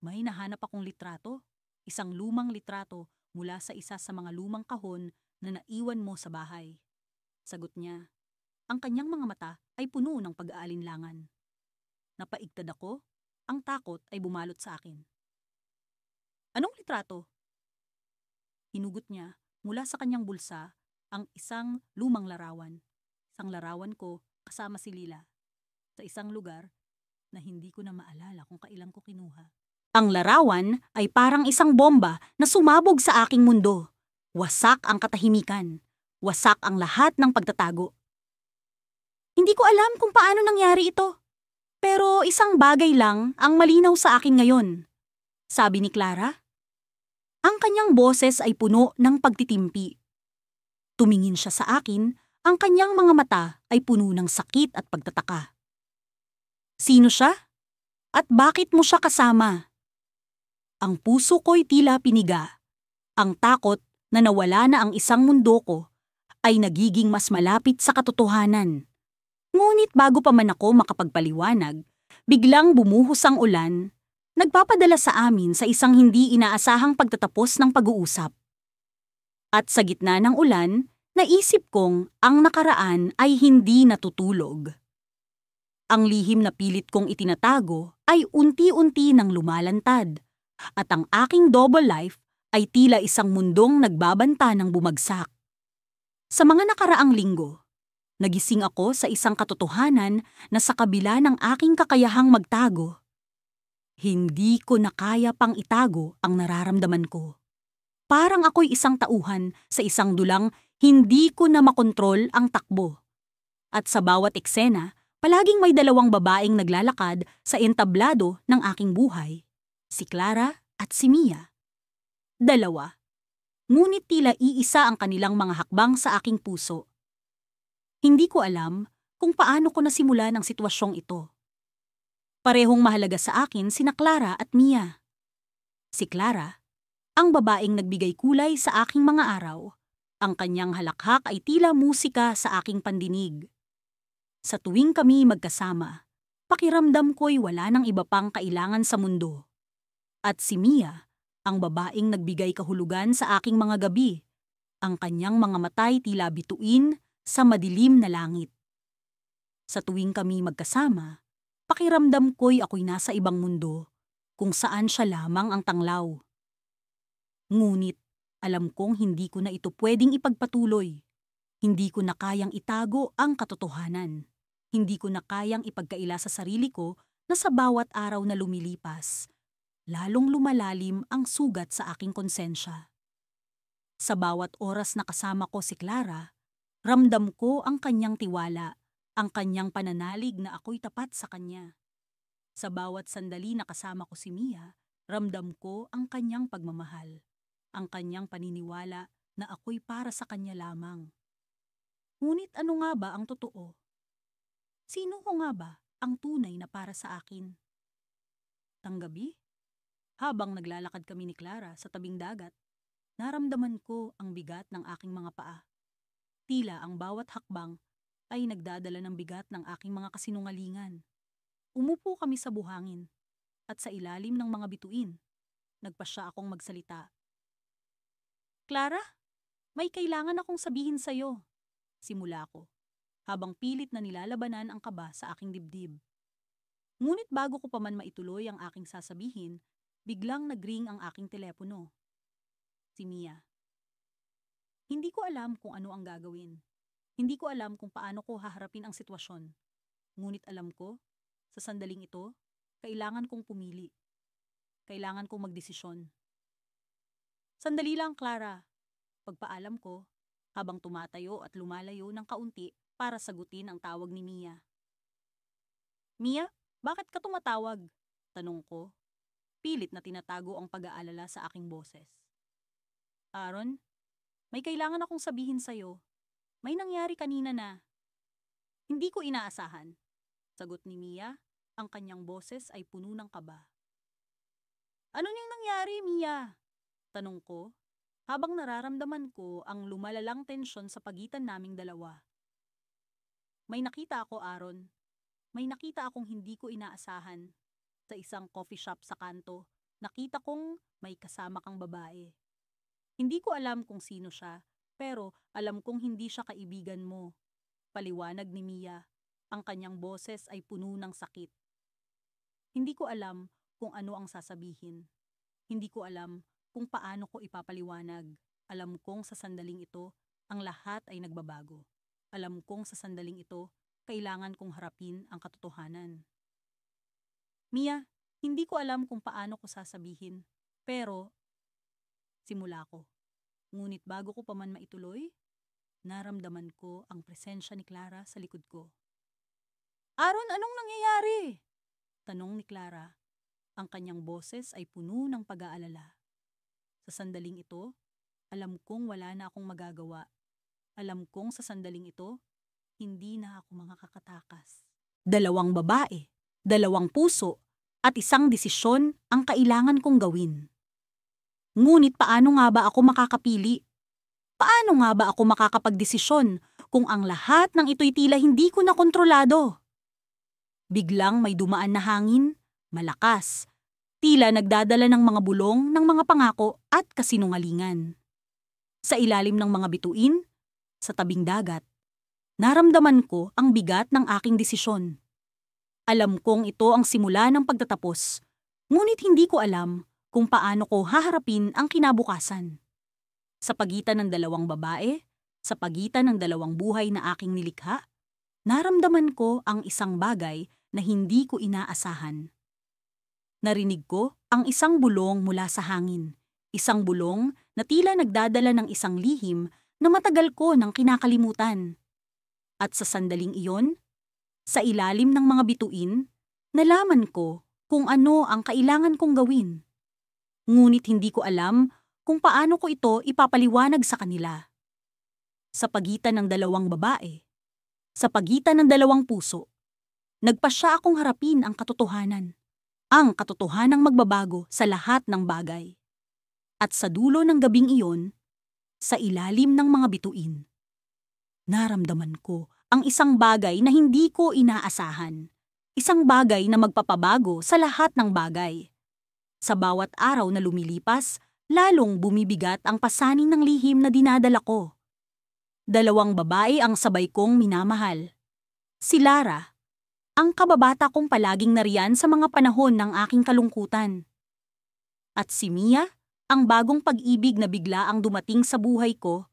May nahanap akong litrato, isang lumang litrato mula sa isa sa mga lumang kahon na naiwan mo sa bahay. Sagot niya. Ang kanyang mga mata ay puno ng pag-aalinlangan. Napaigtad ako, ang takot ay bumalot sa akin. Anong litrato? Hinugot niya mula sa kanyang bulsa ang isang lumang larawan. Isang larawan ko kasama si Lila. Sa isang lugar na hindi ko na maalala kung kailan ko kinuha. Ang larawan ay parang isang bomba na sumabog sa aking mundo. Wasak ang katahimikan. Wasak ang lahat ng pagtatago. Hindi ko alam kung paano nangyari ito. Pero isang bagay lang ang malinaw sa akin ngayon. Sabi ni Clara. Ang kanyang boses ay puno ng pagtitimpi. Tumingin siya sa akin, ang kanyang mga mata ay puno ng sakit at pagtataka. Sino siya? At bakit mo siya kasama? Ang puso ko'y tila piniga. Ang takot na nawala na ang isang mundo ko ay nagiging mas malapit sa katotohanan. Ngunit bago pa man ako makapagpaliwanag, biglang bumuhos ang ulan, nagpapadala sa amin sa isang hindi inaasahang pagtatapos ng pag-uusap. At sa gitna ng ulan, naisip kong ang nakaraan ay hindi natutulog. Ang lihim na pilit kong itinatago ay unti-unti nang lumalantad, at ang aking double life ay tila isang mundong nagbabanta ng bumagsak. Sa mga nakaraang linggo, nagising ako sa isang katotohanan na sa kabila ng aking kakayahang magtago, hindi ko na kaya pang itago ang nararamdaman ko. Parang ako'y isang tauhan sa isang dulang hindi ko na makontrol ang takbo. At sa bawat eksena, palaging may dalawang babaeng naglalakad sa entablado ng aking buhay, si Clara at si Mia. Dalawa. Ngunit tila iisa ang kanilang mga hakbang sa aking puso. Hindi ko alam kung paano ko nasimulan ang sitwasyong ito. Parehong mahalaga sa akin sina Clara at Mia. Si Clara, ang babaeng nagbigay kulay sa aking mga araw. Ang kanyang halakhak ay tila musika sa aking pandinig. Sa tuwing kami magkasama, pakiramdam ko'y wala nang iba pang kailangan sa mundo. At si Mia, ang babaeng nagbigay kahulugan sa aking mga gabi. Ang kanyang mga matay tila bituin sa madilim na langit. Sa tuwing kami magkasama, pakiramdam ko'y ako'y nasa ibang mundo, kung saan siya lamang ang tanglaw. Ngunit, alam kong hindi ko na ito pwedeng ipagpatuloy. Hindi ko na kayang itago ang katotohanan. Hindi ko na kayang ipagkaila sa sarili ko na sa bawat araw na lumilipas, lalong lumalalim ang sugat sa aking konsensya. Sa bawat oras na kasama ko si Clara, ramdam ko ang kanyang tiwala, ang kanyang pananalig na ako'y tapat sa kanya. Sa bawat sandali na kasama ko si Mia, ramdam ko ang kanyang pagmamahal, ang kanyang paniniwala na ako'y para sa kanya lamang. Ngunit ano nga ba ang totoo? Sino ko nga ba ang tunay na para sa akin? Tanggabi, habang naglalakad kami ni Clara sa tabing dagat, naramdaman ko ang bigat ng aking mga paa. Tila ang bawat hakbang ay nagdadala ng bigat ng aking mga kasinungalingan. Umupo kami sa buhangin at sa ilalim ng mga bituin, nagpasya akong magsalita. Clara, may kailangan akong sabihin sa'yo. Simula ko, habang pilit na nilalabanan ang kaba sa aking dibdib. Ngunit bago ko pa man maituloy ang aking sasabihin, biglang nagring ang aking telepono. Si Mia. Hindi ko alam kung ano ang gagawin. Hindi ko alam kung paano ko haharapin ang sitwasyon. Ngunit alam ko, sa sandaling ito, kailangan kong pumili. Kailangan kong magdesisyon. Sandali lang, Clara. Pagpaalam ko, habang tumatayo at lumalayo ng kaunti para sagutin ang tawag ni Mia. Mia, bakit ka tumatawag? Tanong ko. Pilit na tinatago ang pag-aalala sa aking boses. Aaron, may kailangan akong sabihin sa'yo. May nangyari kanina na hindi ko inaasahan. Sagot ni Mia, ang kanyang boses ay puno ng kaba. Ano niyang nangyari, Mia? Tanong ko, habang nararamdaman ko ang lumalalang tensyon sa pagitan naming dalawa. May nakita ako, Aaron. May nakita akong hindi ko inaasahan. Sa isang coffee shop sa kanto, nakita kong may kasama kang babae. Hindi ko alam kung sino siya, pero alam kong hindi siya kaibigan mo. Paliwanag ni Mia, ang kanyang boses ay puno ng sakit. Hindi ko alam kung ano ang sasabihin. Hindi ko alam kung paano ko ipapaliwanag. Alam kong sa sandaling ito, ang lahat ay nagbabago. Alam kong sa sandaling ito, kailangan kong harapin ang katotohanan. Mia, hindi ko alam kung paano ko sasabihin, pero simula ko. Ngunit bago ko pa man maituloy, naramdaman ko ang presensya ni Clara sa likod ko. Aaron, anong nangyayari? Tanong ni Clara. Ang kanyang boses ay puno ng pag-aalala. Sa sandaling ito, alam kong wala na akong magagawa. Alam kong sa sandaling ito, hindi na ako makakatakas. 2 babae, 2 puso, at isang desisyon ang kailangan kong gawin. Ngunit paano nga ba ako makakapili? Paano nga ba ako makakapagdesisyon kung ang lahat ng ito'y tila hindi ko na kontrolado? Biglang may dumaan na hangin, malakas, tila nagdadala ng mga bulong ng mga pangako at kasinungalingan. Sa ilalim ng mga bituin, sa tabing dagat, naramdaman ko ang bigat ng aking desisyon. Alam kong ito ang simula ng pagtatapos, ngunit hindi ko alam kung paano ko haharapin ang kinabukasan. Sa pagitan ng 2 babae, sa pagitan ng 2 buhay na aking nilikha, naramdaman ko ang isang bagay na hindi ko inaasahan. Narinig ko ang isang bulong mula sa hangin, isang bulong na tila nagdadala ng isang lihim na matagal ko nang kinakalimutan. At sa sandaling iyon, sa ilalim ng mga bituin, nalaman ko kung ano ang kailangan kong gawin. Ngunit hindi ko alam kung paano ko ito ipapaliwanag sa kanila. Sa pagitan ng 2 babae, sa pagitan ng 2 puso, Nagpasya akong harapin ang katotohanan. Ang katotohanang magbabago sa lahat ng bagay. At sa dulo ng gabing iyon, sa ilalim ng mga bituin, naramdaman ko ang isang bagay na hindi ko inaasahan. Isang bagay na magpapabago sa lahat ng bagay. Sa bawat araw na lumilipas, lalong bumibigat ang pasanin ng lihim na dinadala ko. 2 babae ang sabay kong minamahal. Si Lara, ang kababata kong palaging nariyan sa mga panahon ng aking kalungkutan. At si Mia, ang bagong pag-ibig na bigla ang dumating sa buhay ko,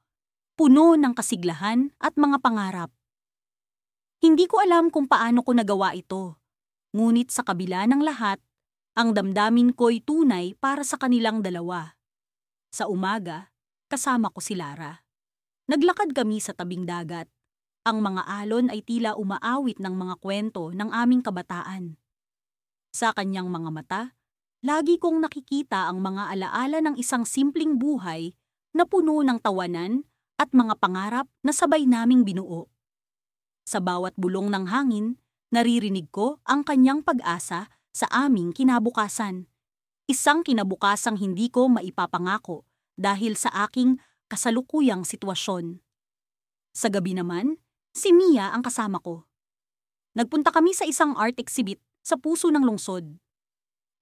puno ng kasiglahan at mga pangarap. Hindi ko alam kung paano ko nagawa ito, ngunit sa kabila ng lahat, ang damdamin ko'y tunay para sa kanilang dalawa. Sa umaga, kasama ko si Lara. Naglakad kami sa tabing dagat. Ang mga alon ay tila umaawit ng mga kwento ng aming kabataan. Sa kanyang mga mata, lagi kong nakikita ang mga alaala ng isang simpleng buhay na puno ng tawanan at mga pangarap na sabay naming binuo. Sa bawat bulong ng hangin, naririnig ko ang kanyang pag-asa sa aming kinabukasan. Isang kinabukasang hindi ko maipapangako dahil sa aking kasalukuyang sitwasyon. Sa gabi naman, si Mia ang kasama ko. Nagpunta kami sa isang art exhibit sa puso ng lungsod.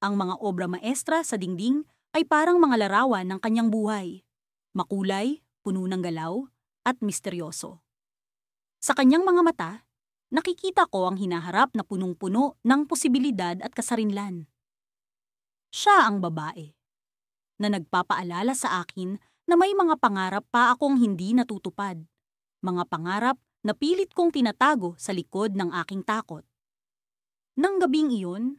Ang mga obra maestra sa dingding ay parang mga larawan ng kanyang buhay. Makulay, puno ng galaw, at misteryoso. Sa kanyang mga mata, nakikita ko ang hinaharap na punong-puno ng posibilidad at kasarinlan. Siya ang babae na nagpapaalala sa akin na may mga pangarap pa akong hindi natutupad. Mga pangarap na pilit kong tinatago sa likod ng aking takot. Nang gabing iyon,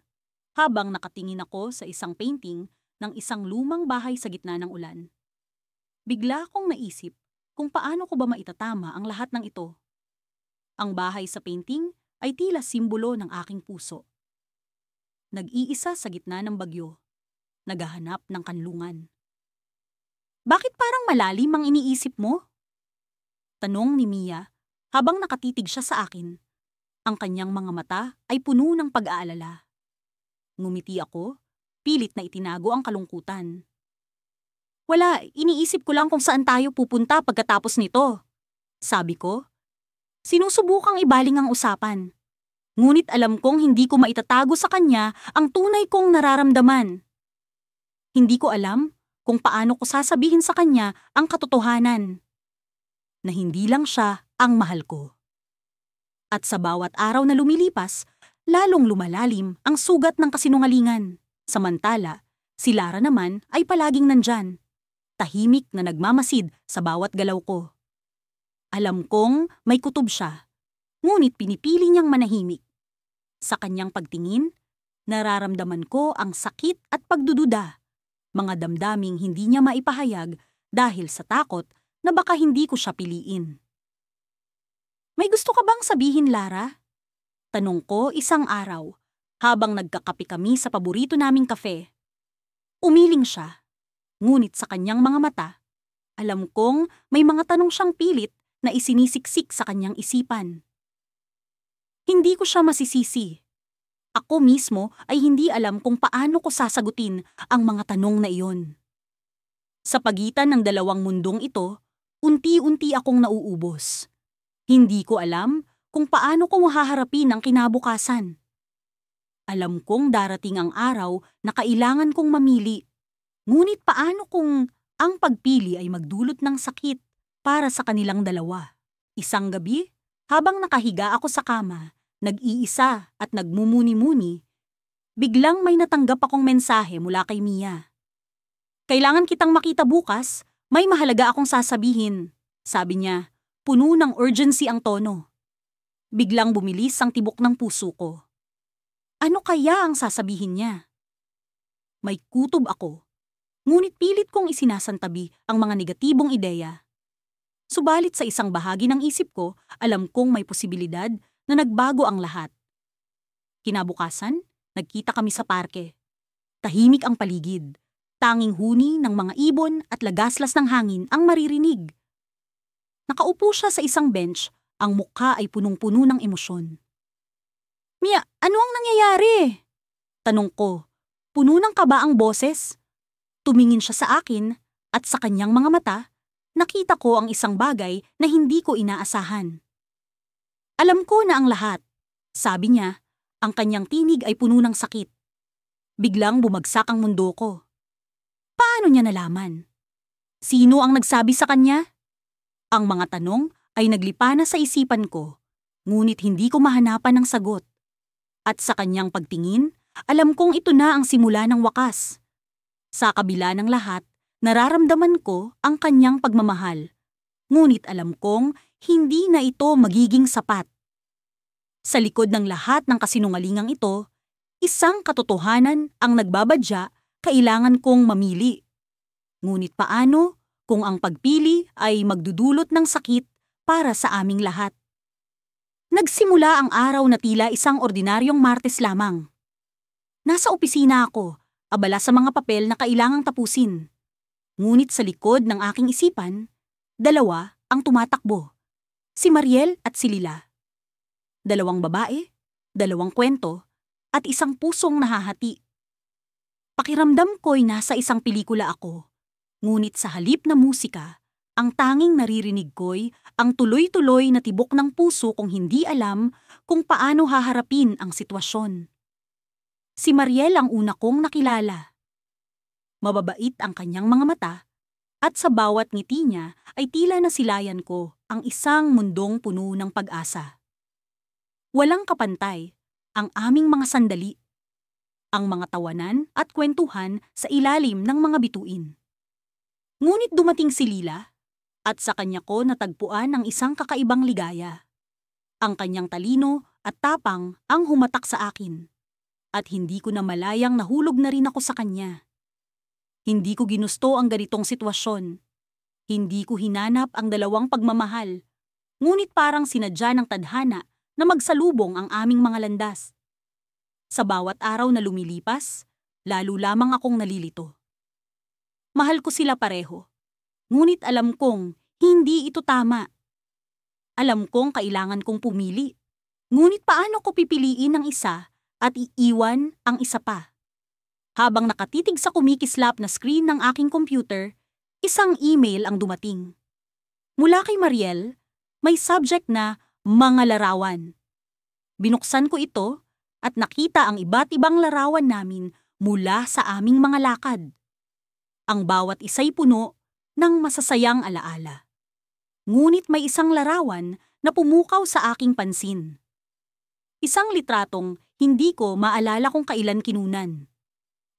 habang nakatingin ako sa isang painting ng isang lumang bahay sa gitna ng ulan, bigla akong naisip kung paano ko ba maitatama ang lahat ng ito. Ang bahay sa painting ay tila simbolo ng aking puso. Nag-iisa sa gitna ng bagyo, naghahanap ng kanlungan. Bakit parang malalim ang iniisip mo? Tanong ni Mia habang nakatitig siya sa akin. Ang kanyang mga mata ay puno ng pag-aalala. Ngumiti ako, pilit na itinago ang kalungkutan. Wala, iniisip ko lang kung saan tayo pupunta pagkatapos nito. Sabi ko, sinusubukang ibaling ang usapan. Ngunit alam kong hindi ko maitatago sa kanya ang tunay kong nararamdaman. Hindi ko alam kung paano ko sasabihin sa kanya ang katotohanan. Na hindi lang siya ang mahal ko. At sa bawat araw na lumilipas, lalong lumalalim ang sugat ng kasinungalingan. Samantala, si Lara naman ay palaging nandyan, tahimik na nagmamasid sa bawat galaw ko. Alam kong may kutob siya, ngunit pinipili niyang manahimik. Sa kanyang pagtingin, nararamdaman ko ang sakit at pagdududa, mga damdaming hindi niya maipahayag dahil sa takot na baka hindi ko siya piliin. May gusto ka bang sabihin, Lara? Tanong ko isang araw, habang nagkakape kami sa paborito naming kafe. Umiling siya, ngunit sa kanyang mga mata, alam kong may mga tanong siyang pilit na isinisiksik sa kanyang isipan. Hindi ko siya masisisi. Ako mismo ay hindi alam kung paano ko sasagutin ang mga tanong na iyon. Sa pagitan ng dalawang mundong ito, unti-unti akong nauubos. Hindi ko alam kung paano ko haharapin ang kinabukasan. Alam kong darating ang araw na kailangan kong mamili. Ngunit paano kung ang pagpili ay magdulot ng sakit para sa kanilang dalawa? Isang gabi, habang nakahiga ako sa kama, nag-iisa at nagmumuni-muni, biglang may natanggap akong mensahe mula kay Mia. Kailangan kitang makita bukas. May mahalaga akong sasabihin, sabi niya, puno ng urgency ang tono. Biglang bumilis ang tibok ng puso ko. Ano kaya ang sasabihin niya? May kutob ako, ngunit pilit kong isinasantabi ang mga negatibong ideya. Subalit sa isang bahagi ng isip ko, alam kong may posibilidad na nagbago ang lahat. Kinabukasan, nagkita kami sa parke. Tahimik ang paligid. Tanging huni ng mga ibon at lagaslas ng hangin ang maririnig. Nakaupo siya sa isang bench, ang mukha ay punong-puno ng emosyon. Mia, ano ang nangyayari? Tanong ko, puno ng kaba ang boses. Tumingin siya sa akin at sa kanyang mga mata, nakita ko ang isang bagay na hindi ko inaasahan. Alam ko na ang lahat, sabi niya, ang kanyang tinig ay puno ng sakit. Biglang bumagsak ang mundo ko. Paano niya nalaman? Sino ang nagsabi sa kanya? Ang mga tanong ay naglipa na sa isipan ko, ngunit hindi ko mahanapan ng sagot. At sa kanyang pagtingin, alam kong ito na ang simula ng wakas. Sa kabila ng lahat, nararamdaman ko ang kanyang pagmamahal. Ngunit alam kong hindi na ito magiging sapat. Sa likod ng lahat ng kasinungalingang ito, isang katotohanan ang nagbabadya, kailangan kong mamili. Ngunit paano kung ang pagpili ay magdudulot ng sakit para sa aming lahat? Nagsimula ang araw na tila isang ordinaryong Martes lamang. Nasa opisina ako, abala sa mga papel na kailangang tapusin. Ngunit sa likod ng aking isipan, dalawa ang tumatakbo. Si Mariel at si Lila. Dalawang babae, dalawang kwento, at isang pusong nahahati. Pakiramdam ko'y nasa isang pelikula ako. Ngunit sa halip na musika, ang tanging naririnig ko'y ang tuloy-tuloy na tibok ng puso kong hindi alam kung paano haharapin ang sitwasyon. Si Mariel ang una kong nakilala. Mababait ang kanyang mga mata at sa bawat ngiti niya ay tila nasilayan ko ang isang mundong puno ng pag-asa. Walang kapantay ang aming mga sandali, ang mga tawanan at kwentuhan sa ilalim ng mga bituin. Ngunit dumating si Lila at sa kanya ko natagpuan ang isang kakaibang ligaya. Ang kanyang talino at tapang ang humatak sa akin. At hindi ko na malayang nahulog na rin ako sa kanya. Hindi ko ginusto ang ganitong sitwasyon. Hindi ko hinanap ang dalawang pagmamahal. Ngunit parang sinadya ng tadhana na magsalubong ang aming mga landas. Sa bawat araw na lumilipas, lalo lamang akong nalilito. Mahal ko sila pareho. Ngunit alam kong hindi ito tama. Alam kong kailangan kong pumili. Ngunit paano ko pipiliin ang isa at iiwan ang isa pa? Habang nakatitig sa kumikislap na screen ng aking computer, isang email ang dumating. Mula kay Mariel, may subject na mga larawan. Binuksan ko ito at nakita ang iba't ibang larawan namin mula sa aming mga lakad. Ang bawat isa'y puno ng masasayang alaala. Ngunit may isang larawan na pumukaw sa aking pansin. Isang litratong hindi ko maalala kung kailan kinunan.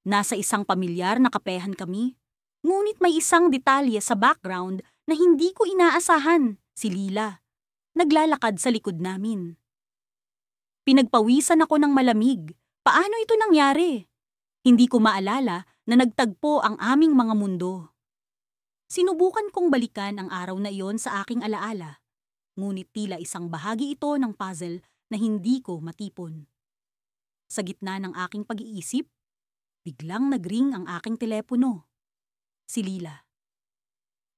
Nasa isang pamilyar na kapehan kami, ngunit may isang detalye sa background na hindi ko inaasahan, si Lila. Naglalakad sa likod namin. Pinagpawisan ako ng malamig. Paano ito nangyari? Hindi ko maalala na nagtagpo ang aming mga mundo. Sinubukan kong balikan ang araw na iyon sa aking alaala, ngunit tila isang bahagi ito ng puzzle na hindi ko matipon. Sa gitna ng aking pag-iisip, biglang nagring ang aking telepono. Si Lila.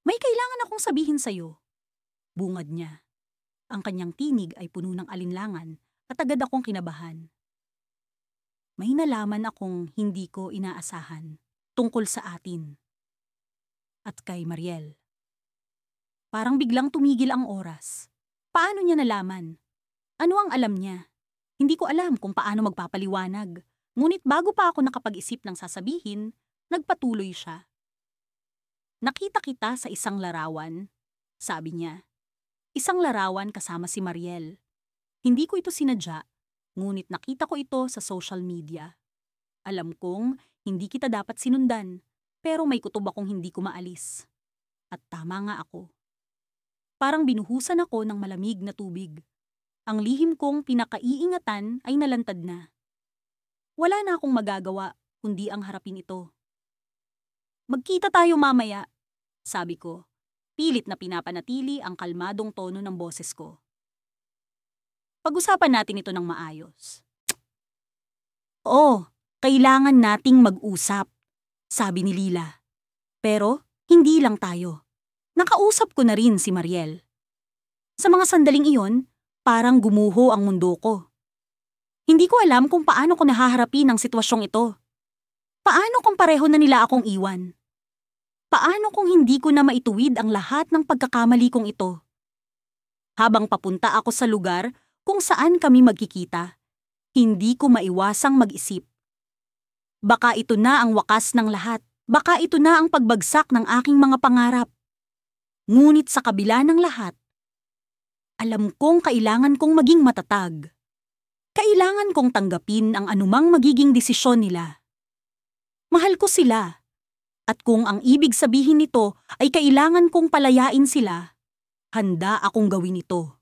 May kailangan akong sabihin sa'yo. Bungad niya. Ang kanyang tinig ay puno ng alinlangan at agad akong kinabahan. May nalaman akong hindi ko inaasahan tungkol sa atin. At kay Mariel. Parang biglang tumigil ang oras. Paano niya nalaman? Ano ang alam niya? Hindi ko alam kung paano magpapaliwanag. Ngunit bago pa ako nakapag-isip ng sasabihin, nagpatuloy siya. Nakita kita sa isang larawan, sabi niya. Isang larawan kasama si Mariel. Hindi ko ito sinadya, ngunit nakita ko ito sa social media. Alam kong hindi kita dapat sinundan, pero may kutob akong hindi ko maalis. At tama nga ako. Parang binuhusan ako ng malamig na tubig. Ang lihim kong pinakaiingatan ay nalantad na. Wala na akong magagawa kundi ang harapin ito. Magkita tayo mamaya, sabi ko. Pilit na pinapanatili ang kalmadong tono ng boses ko. Pag-usapan natin ito ng maayos. Oo, kailangan nating mag-usap, sabi ni Lila. Pero hindi lang tayo. Nakausap ko na rin si Mariel. Sa mga sandaling iyon, parang gumuho ang mundo ko. Hindi ko alam kung paano ko nahaharapin ang sitwasyong ito. Paano kung pareho na nila akong iwan? Paano kung hindi ko na maituwid ang lahat ng pagkakamali kong ito? Habang papunta ako sa lugar kung saan kami magkikita, hindi ko maiwasang mag-isip. Baka ito na ang wakas ng lahat. Baka ito na ang pagbagsak ng aking mga pangarap. Ngunit sa kabila ng lahat, alam kong kailangan kong maging matatag. Kailangan kong tanggapin ang anumang magiging desisyon nila. Mahal ko sila. At kung ang ibig sabihin nito ay kailangan kong palayain sila, handa akong gawin ito.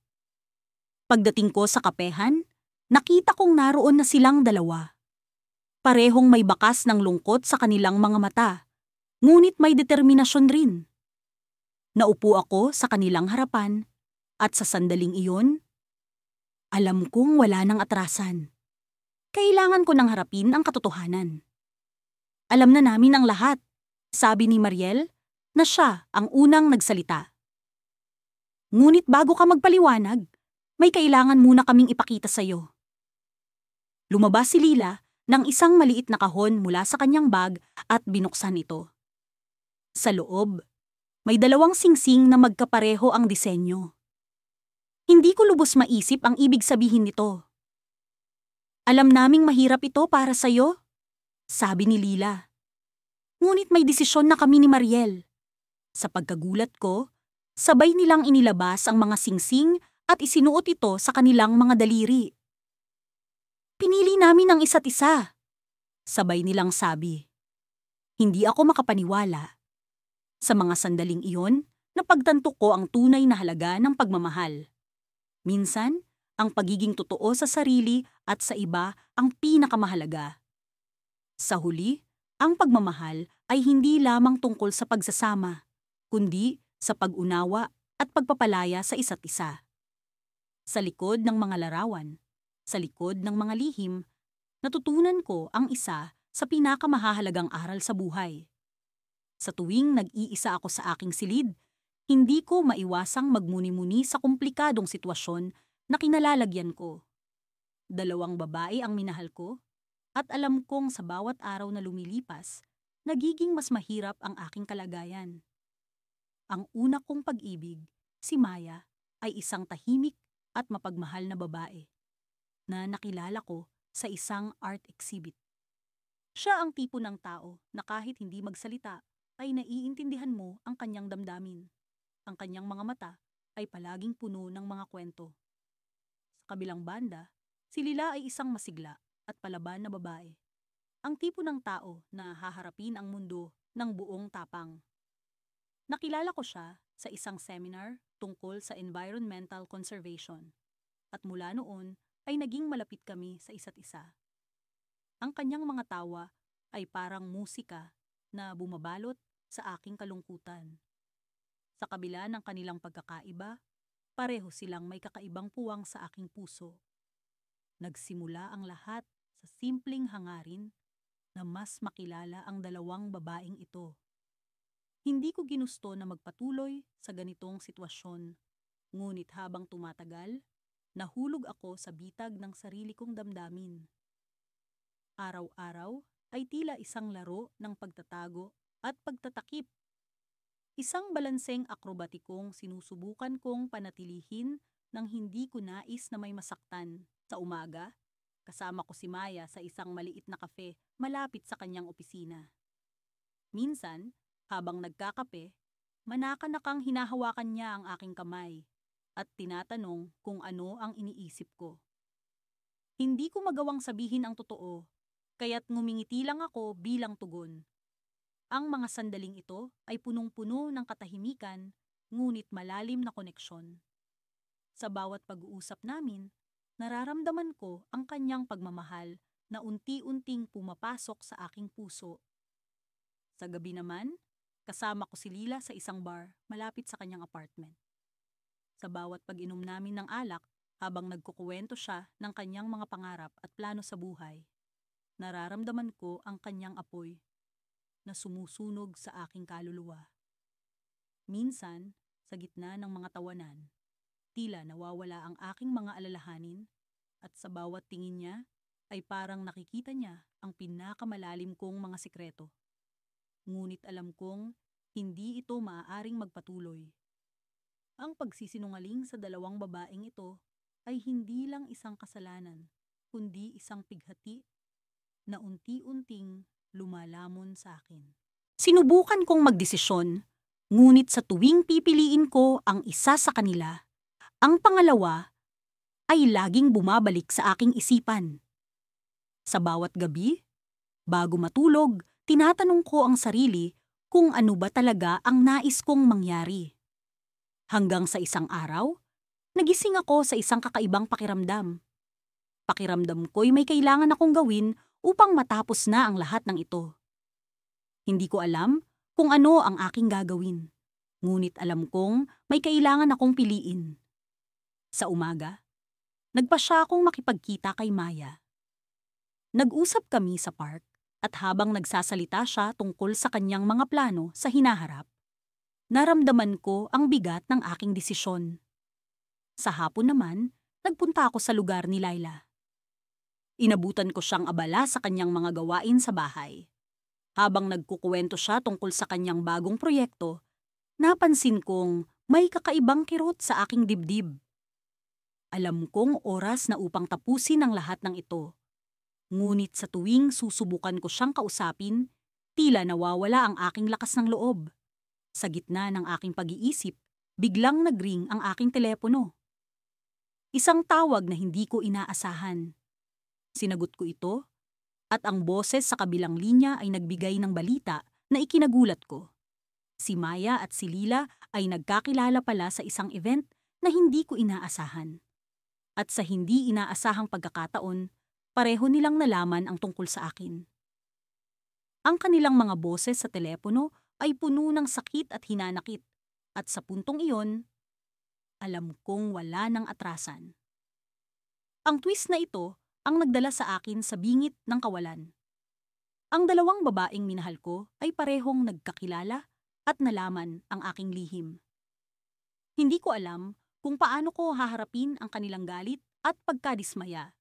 Pagdating ko sa kapehan, nakita kong naroon na silang dalawa. Parehong may bakas ng lungkot sa kanilang mga mata, ngunit may determinasyon rin. Naupo ako sa kanilang harapan at sa sandaling iyon, alam kong wala nang atrasan. Kailangan ko nang harapin ang katotohanan. Alam na namin ang lahat, sabi ni Mariel, na siya ang unang nagsalita. Ngunit bago ka magpaliwanag, may kailangan muna kaming ipakita sa iyo. Lumabas si Lila ng isang maliit na kahon mula sa kanyang bag at binuksan ito. Sa loob, may dalawang singsing na magkapareho ang disenyo. Hindi ko lubos maisip ang ibig sabihin nito. Alam naming mahirap ito para sa iyo, sabi ni Lila. Ngunit may desisyon na kami ni Mariel. Sa pagkagulat ko, sabay nilang inilabas ang mga singsing at isinuot ito sa kanilang mga daliri. Pinili namin ang isa't isa, sabay nilang sabi. Hindi ako makapaniwala. Sa mga sandaling iyon, napagtanto ko ang tunay na halaga ng pagmamahal. Minsan, ang pagiging totoo sa sarili at sa iba ang pinakamahalaga. Sa huli, ang pagmamahal ay hindi lamang tungkol sa pagsasama, kundi sa pag-unawa at pagpapalaya sa isa't isa. Sa likod ng mga larawan, sa likod ng mga lihim, natutunan ko ang isa sa pinakamahalagang aral sa buhay. Sa tuwing nag-iisa ako sa aking silid, hindi ko maiwasang magmuni-muni sa komplikadong sitwasyon na kinalalagyan ko. Dalawang babae ang minahal ko, at alam kong sa bawat araw na lumilipas, nagiging mas mahirap ang aking kalagayan. Ang una kong pag-ibig, si Maya, ay isang tahimik at mapagmahal na babae na nakilala ko sa isang art exhibit. Siya ang tipo ng tao na kahit hindi magsalita ay naiintindihan mo ang kanyang damdamin. Ang kanyang mga mata ay palaging puno ng mga kwento. Sa kabilang banda, si Lila ay isang masigla at palaban na babae. Ang tipo ng tao na haharapin ang mundo ng buong tapang. Nakilala ko siya sa isang seminar tungkol sa environmental conservation. At mula noon ay naging malapit kami sa isa't isa. Ang kanyang mga tawa ay parang musika na bumabalot sa aking kalungkutan. Sa kabila ng kanilang pagkakaiba, pareho silang may kakaibang puwang sa aking puso. Nagsimula ang lahat sa simpleng hangarin na mas makilala ang dalawang babaeng ito. Hindi ko ginusto na magpatuloy sa ganitong sitwasyon, ngunit habang tumatagal, nahulog ako sa bitag ng sarili kong damdamin. Araw-araw ay tila isang laro ng pagtatago at pagtatakip. Isang balanseng akrobatikong sinusubukan kong panatilihin nang hindi ko nais na may masaktan. Sa umaga, kasama ko si Maya sa isang maliit na kafe malapit sa kanyang opisina. Minsan, habang nagkakape, manakanakang hinahawakan niya ang aking kamay at tinatanong kung ano ang iniisip ko. Hindi ko magawang sabihin ang totoo, kaya't ngumingiti lang ako bilang tugon. Ang mga sandaling ito ay punong-puno ng katahimikan, ngunit malalim na koneksyon. Sa bawat pag-uusap namin, nararamdaman ko ang kanyang pagmamahal na unti-unting pumapasok sa aking puso. Sa gabi naman, kasama ko si Lila sa isang bar malapit sa kanyang apartment. Sa bawat pag-inom namin ng alak, habang nagkukuwento siya ng kanyang mga pangarap at plano sa buhay, nararamdaman ko ang kanyang apoy na sumusunog sa aking kaluluwa. Minsan, sa gitna ng mga tawanan, tila nawawala ang aking mga alalahanin at sa bawat tingin niya, ay parang nakikita niya ang pinakamalalim kong mga sikreto. Ngunit alam kong hindi ito maaaring magpatuloy. Ang pagsisinungaling sa dalawang babaeng ito ay hindi lang isang kasalanan, kundi isang pighati na unti-unting lumalamon sa akin. Sinubukan kong magdesisyon, ngunit sa tuwing pipiliin ko ang isa sa kanila, ang pangalawa ay laging bumabalik sa aking isipan. Sa bawat gabi, bago matulog, tinatanong ko ang sarili kung ano ba talaga ang nais kong mangyari. Hanggang sa isang araw, nagising ako sa isang kakaibang pakiramdam. Pakiramdam ko'y may kailangan akong gawin upang matapos na ang lahat ng ito. Hindi ko alam kung ano ang aking gagawin, ngunit alam kong may kailangan akong piliin. Sa umaga, nagpasya akong makipagkita kay Maya. Nag-usap kami sa park at habang nagsasalita siya tungkol sa kanyang mga plano sa hinaharap, naramdaman ko ang bigat ng aking desisyon. Sa hapon naman, nagpunta ako sa lugar ni Laila. Inabutan ko siyang abala sa kanyang mga gawain sa bahay. Habang nagkukuwento siya tungkol sa kanyang bagong proyekto, napansin kong may kakaibang kirot sa aking dibdib. Alam kong oras na upang tapusin ang lahat ng ito. Ngunit sa tuwing susubukan ko siyang kausapin, tila nawawala ang aking lakas ng loob. Sa gitna ng aking pag-iisip, biglang nagring ang aking telepono. Isang tawag na hindi ko inaasahan. Sinagot ko ito, at ang boses sa kabilang linya ay nagbigay ng balita na ikinagulat ko. Si Maya at si Lila ay nagkakilala pala sa isang event na hindi ko inaasahan. At sa hindi inaasahang pagkakataon, pareho nilang nalaman ang tungkol sa akin. Ang kanilang mga boses sa telepono ay puno ng sakit at hinanakit, at sa puntong iyon, alam kong wala ng atrasan. Ang twist na ito ang nagdala sa akin sa bingit ng kawalan. Ang dalawang babaeng minahal ko ay parehong nagkakilala at nalaman ang aking lihim. Hindi ko alam kung paano ko haharapin ang kanilang galit at pagkadismaya.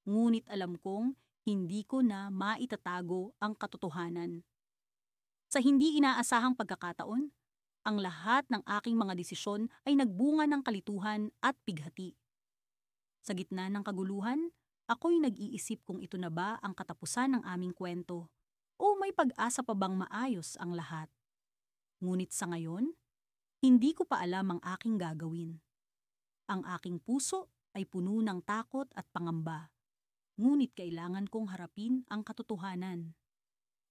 Ngunit alam kong hindi ko na maitatago ang katotohanan. Sa hindi inaasahang pagkakataon, ang lahat ng aking mga desisyon ay nagbunga ng kalituhan at pighati. Sa gitna ng kaguluhan, ako'y nag-iisip kung ito na ba ang katapusan ng aming kwento o may pag-asa pa bang maayos ang lahat. Ngunit sa ngayon, hindi ko pa alam ang aking gagawin. Ang aking puso ay puno ng takot at pangamba. Ngunit kailangan kong harapin ang katotohanan.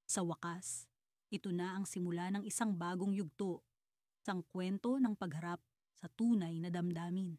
Sa wakas, ito na ang simula ng isang bagong yugto, isang kwento ng pagharap sa tunay na damdamin.